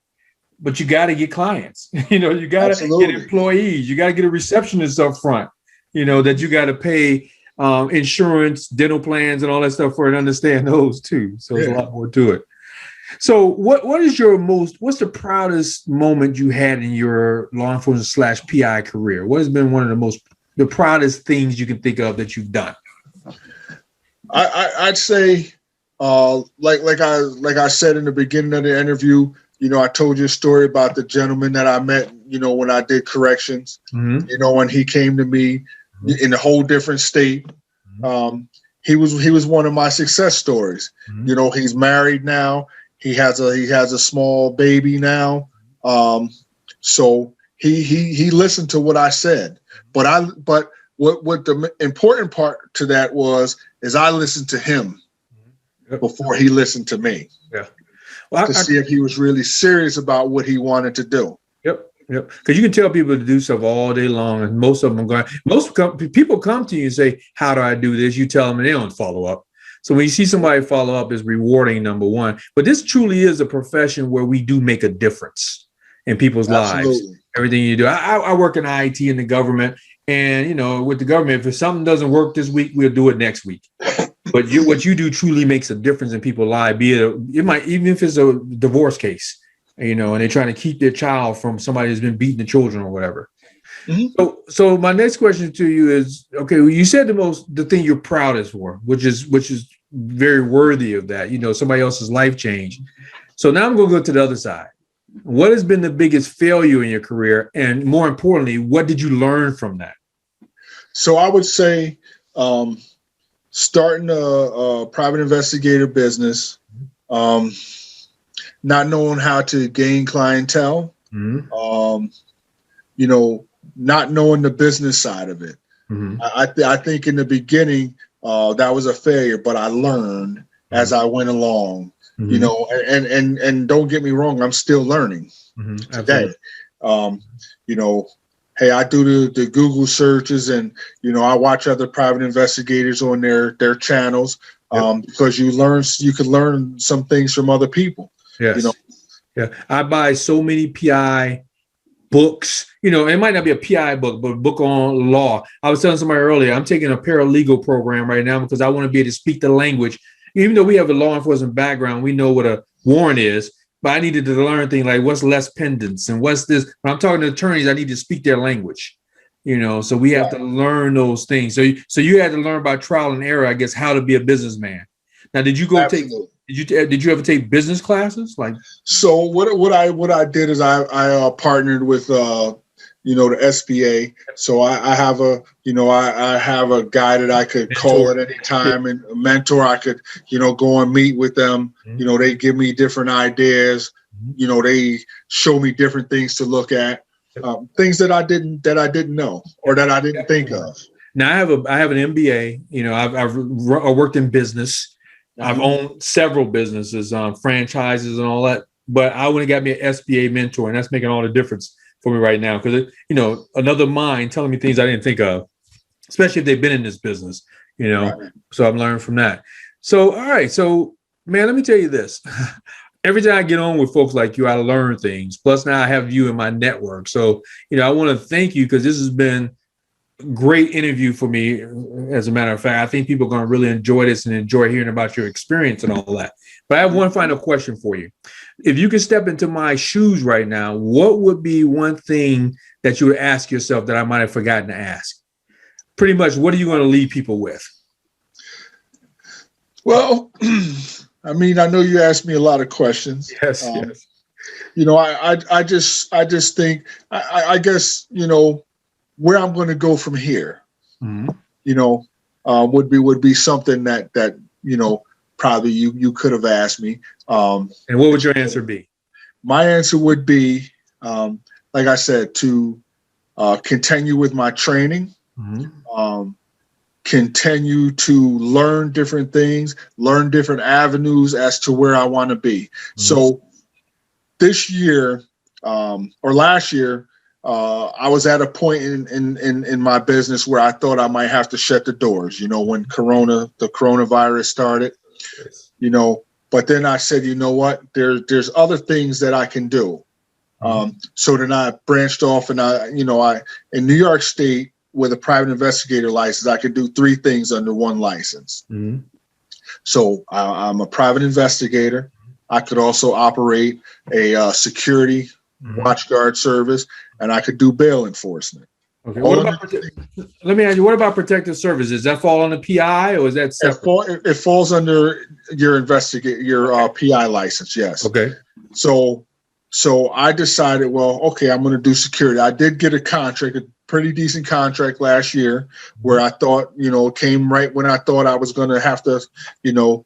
But you got to get clients. You know, you got to get employees. You got to get a receptionist up front, you know, that you got to pay insurance, dental plans, and all that stuff for it to understand those too. So there's a lot more to it. So what's the proudest moment you had in your law enforcement / PI career? What has been one of the proudest things you can think of that you've done? I'd say, like I said in the beginning of the interview, you know, I told you a story about the gentleman that I met, you know, when I did corrections, you know, when he came to me in a whole different state. He was one of my success stories. You know, he's married now. He has a small baby now. So he listened to what I said, but what the important part to that is I listened to him before he listened to me. To see if he was really serious about what he wanted to do. Because you can tell people to do stuff all day long, and most of them are going. People come to you and say, "How do I do this?" You tell them, and they don't follow up. So when you see somebody follow up, it's rewarding, number one. But this truly is a profession where we do make a difference in people's lives. Everything you do. I work in IT in the government, and you know, with the government, if something doesn't work this week, we'll do it next week. But what you do truly makes a difference in people's lives. Even if it's a divorce case, you know, and they're trying to keep their child from somebody who's been beating the children or whatever. So my next question to you is, okay, well, you said the thing you're proudest for, which is very worthy of that, you know, somebody else's life change. So now I'm going to go to the other side. What has been the biggest failure in your career? And more importantly, what did you learn from that? So I would say starting a private investigator business, not knowing how to gain clientele, you know, not knowing the business side of it. I think in the beginning that was a failure, but I learned, as I went along, you know, and don't get me wrong, I'm still learning today. You know, hey, I do the Google searches, and, you know, I watch other private investigators on their channels, because you can learn some things from other people. Yes. You know? Yeah. I buy so many PI books. You know, it might not be a PI book, but a book on law. I was telling somebody earlier, I'm taking a paralegal program right now because I want to be able to speak the language. Even though we have a law enforcement background, we know what a warrant is, but I needed to learn things like what's less pendants and what's this. When I'm talking to attorneys, I need to speak their language, you know, so we have to learn those things. So you had to learn by trial and error, I guess, how to be a businnerman. Now, did you go did you ever take business classes? Like, so what I did is I partnered with you know, the SBA. So I have a, you know, I have a guy that I could call at any time, and a mentor. I could, you know, go and meet with them. You know, they give me different ideas. You know, they show me different things to look at, things that I didn't know or that I didn't think of. Now I have an MBA. You know, I've worked in business. I've owned several businesses, franchises and all that, but I went and got me an SBA mentor, and that's making all the difference for me right now. Cause you know, another mind telling me things I didn't think of, especially if they've been in this business, you know, so I'm learning from that. So, all right. So, man, let me tell you this. Every time I get on with folks like you, I learn things. Plus now I have you in my network. So, you know, I want to thank you because this has been great interview for me. As a matter of fact, I think people are going to really enjoy this and enjoy hearing about your experience and all that. But I have one final question for you. If you could step into my shoes right now, what would be one thing that you would ask yourself that I might have forgotten to ask? Pretty much, what are you going to leave people with? Well, I mean, I know you asked me a lot of questions. Yes. You know, I just think, I guess, you know, where I'm going to go from here, you know, would be something that, you know, probably you could have asked me. And what would your answer be? My answer would be, like I said, to continue with my training, continue to learn different things, learn different avenues as to where I want to be. So this year, or last year, I was at a point in my business where I thought I might have to shut the doors, you know, when the coronavirus started, you know, but then I said, you know what, there's other things that I can do. So then I branched off, and in New York State with a private investigator license, I could do 3 things under one license. So I'm a private investigator. I could also operate a security watch guard service, and I could do bail enforcement. Okay. Let me ask you, what about protective services? Does that fall on the PI, or is that separate? It falls under your PI license. Yes. Okay. So I decided, well, okay, I'm going to do security. I did get a contract, a pretty decent contract last year, where I thought, you know, it came right when I thought I was going to have to, you know,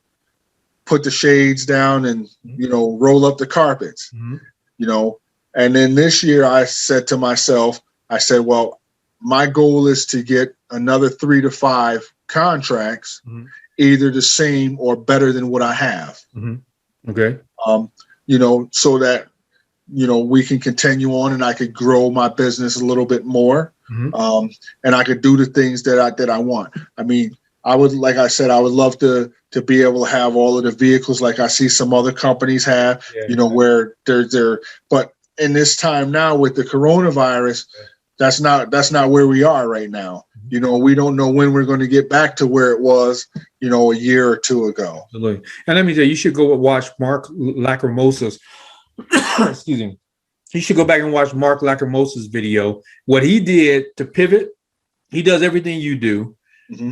put the shades down and, you know, roll up the carpets, you know. And then this year I said to myself, I said, well, my goal is to get another 3 to 5 contracts, either the same or better than what I have. Okay. You know, so that, you know, we can continue on and I could grow my business a little bit more. And I could do the things that I want. I mean, like I said, I would love to be able to have all of the vehicles like I see some other companies have, you know, where but in this time now with the coronavirus, that's not where we are right now. You know, we don't know when we're going to get back to where it was, you know, a year or 2 ago. Absolutely. And let me tell you, you should go watch Mark Lacrimosa's, excuse me. You should go back and watch Mark Lacrimosa's video. What he did to pivot, he does everything you do.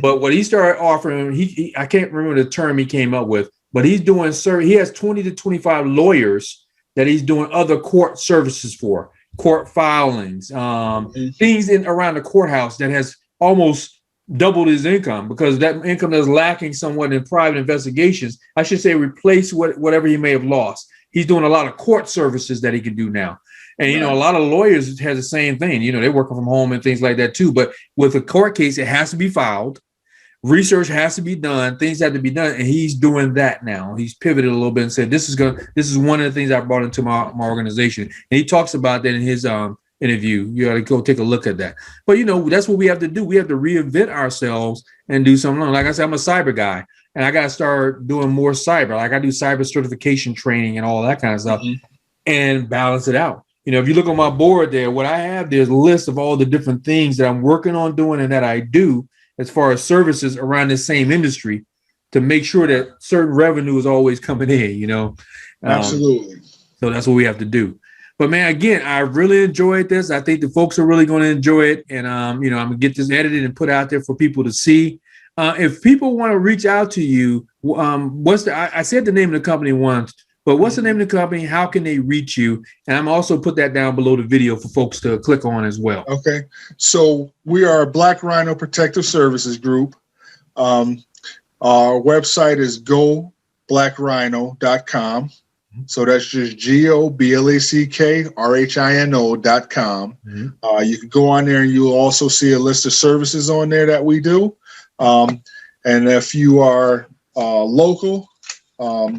But what he started offering, I can't remember the term he came up with, but he's doing, he has 20 to 25 lawyers that he's doing other court services for, court filings, things around the courthouse that has almost doubled his income, because that income is lacking somewhat in private investigations. I should say replace whatever he may have lost. He's doing a lot of court services that he can do now. And, you know, a lot of lawyers has the same thing. You know, they're working from home and things like that too. But with a court case, it has to be filed. research has to be done, things have to be done, and he's doing that now. He's pivoted a little bit and said, this is one of the things I brought into my organization. And he talks about that in his interview. You got to go take a look at that. But that's what we have to do. We have to reinvent ourselves and do something. Like I said, I'm a cyber guy, and I got to start doing more cyber. Like I do cyber certification training and all that kind of stuff, and balance it out. If you look on my board there, what I have, there's a list of all the different things that I'm working on doing and that I do as far as services around this same industry to make sure that certain revenue is always coming in, Absolutely. So that's what we have to do. But man, again, I really enjoyed this. I think the folks are really going to enjoy it. And, I'm going to get this edited and put out there for people to see. If people want to reach out to you, I said the name of the company once, but what's the name of the company? How can they reach you? And I'm also put that down below the video for folks to click on as well. Okay. So we are a Black Rhino Protective Services Group. Our website is goblackrhino.com. So that's just GOBLACKRHINO.com. You can go on there and you'll also see a list of services on there that we do. And if you are local,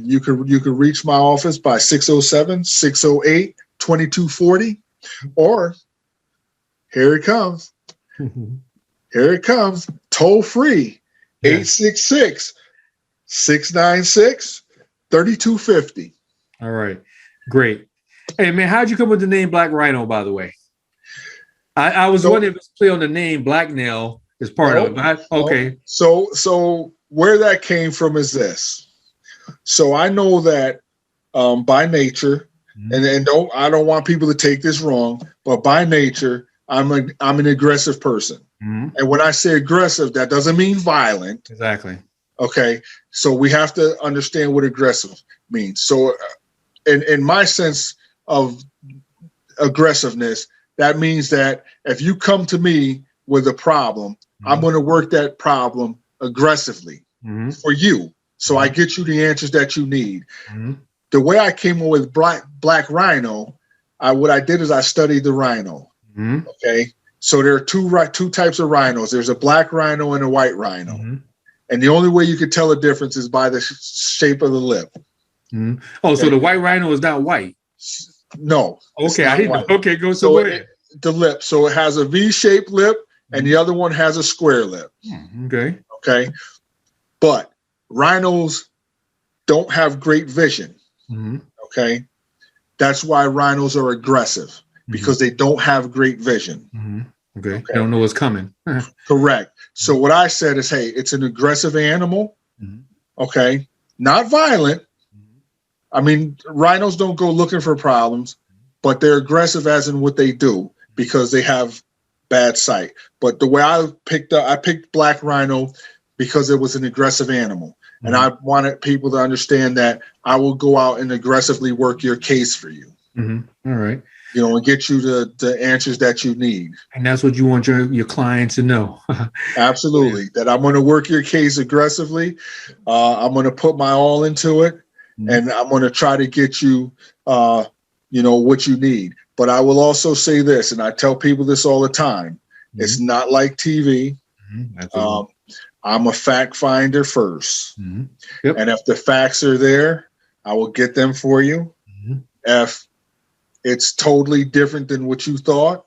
you can reach my office by 607-608-2240, or here it comes. Here it comes. Toll free, 866-696-3250. All right. Great. Hey, man, how'd you come with the name Black Rhino, by the way? I was wondering if it's play on the name Blacknell is part of it. Okay. So where that came from is this. So I know that by nature, and I don't want people to take this wrong, but by nature, I'm an aggressive person. And when I say aggressive, that doesn't mean violent. Exactly. Okay. So we have to understand what aggressive means. So in my sense of aggressiveness, that means that if you come to me with a problem, I'm going to work that problem aggressively for you. So I get you the answers that you need. The way I came up with Black Rhino, what I did is I studied the rhino. Okay. So there are two types of rhinos. There's a black rhino and a white rhino. And the only way you can tell the difference is by the shape of the lip. Oh, so the white rhino is not white? No. Okay, I didn't know. Okay, go somewhere. The lip. So it has a V-shaped lip, and the other one has a square lip. Okay. Okay. But rhinos don't have great vision. Okay. That's why rhinos are aggressive, because they don't have great vision. Okay. They don't know what's coming. Correct. So what I said is, hey, it's an aggressive animal. Okay. Not violent. I mean, rhinos don't go looking for problems, but they're aggressive as in what they do because they have bad sight. But the way I picked black rhino because it was an aggressive animal. And I wanted people to understand that I will go out and aggressively work your case for you. All right. And get you the answers that you need. And that's what you want your clients to know. Absolutely. That I'm going to work your case aggressively. I'm going to put my all into it. And I'm going to try to get you, what you need. But I will also say this, and I tell people this all the time. It's not like TV. I'm a fact finder first. And if the facts are there, I will get them for you. If it's totally different than what you thought,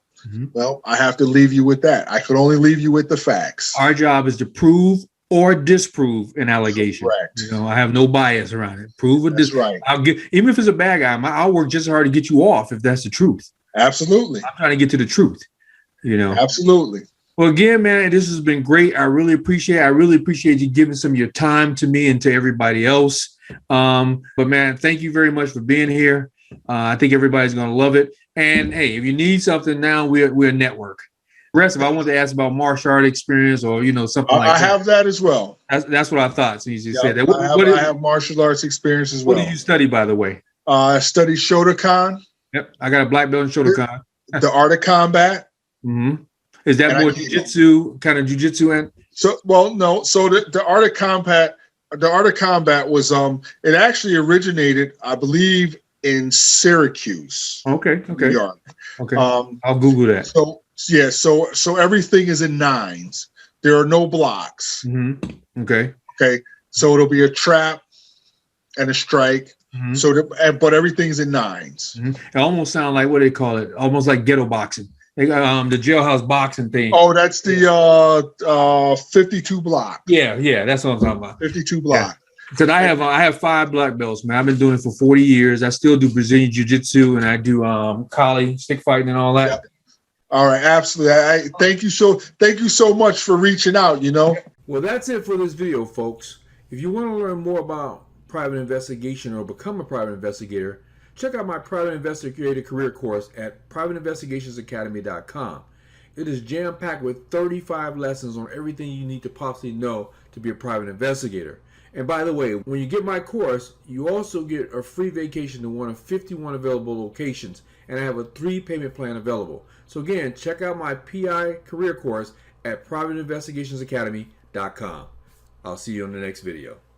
well, I have to leave you with that. I could only leave you with the facts. Our job is to prove or disprove an allegation. Correct. I have no bias around it. Prove or disprove. Right. Even if it's a bad guy, I'll work just as hard to get you off if that's the truth. Absolutely. I'm trying to get to the truth. Absolutely. Well, again, man, this has been great. I really appreciate you giving some of your time to me and to everybody else. But man, thank you very much for being here. I think everybody's going to love it. And hey, if you need something now, we're a network. Rest, if I want to ask about martial art experience or something like that, I have that as well. That's what I thought. So you just said that. I have martial arts experience as well. What did you study, by the way? I studied Shotokan. Yep, I got a black belt in Shotokan. The art of combat. Is that more jiu-jitsu, kind of jiu-jitsu? And no. So the art of combat. The art of combat was it actually originated, I believe, in Syracuse. Okay. New York. Okay. I'll Google that. So everything is in nines. there are no blocks. Okay. Okay. So it'll be a trap and a strike. But everything's in 9s. It almost sounds like, what do they call it? Almost like ghetto boxing. They got the jailhouse boxing thing. Oh, that's the 52 block. Yeah, that's what I'm talking about. 52 block. Because I have 5 black belts, man. I've been doing it for 40 years. I still do Brazilian Jiu-Jitsu, and I do Kali, stick fighting, and all that. Yep. All right, absolutely. Thank you so much for reaching out. Well, that's it for this video, folks. If you want to learn more about private investigation or become a private investigator, check out my Private Investigator career course at privateinvestigationsacademy.com. It is jam-packed with 35 lessons on everything you need to possibly know to be a private investigator. And by the way, when you get my course, you also get a free vacation to one of 51 available locations, and I have a 3-payment plan available. So again, check out my PI career course at privateinvestigationsacademy.com. I'll see you on the next video.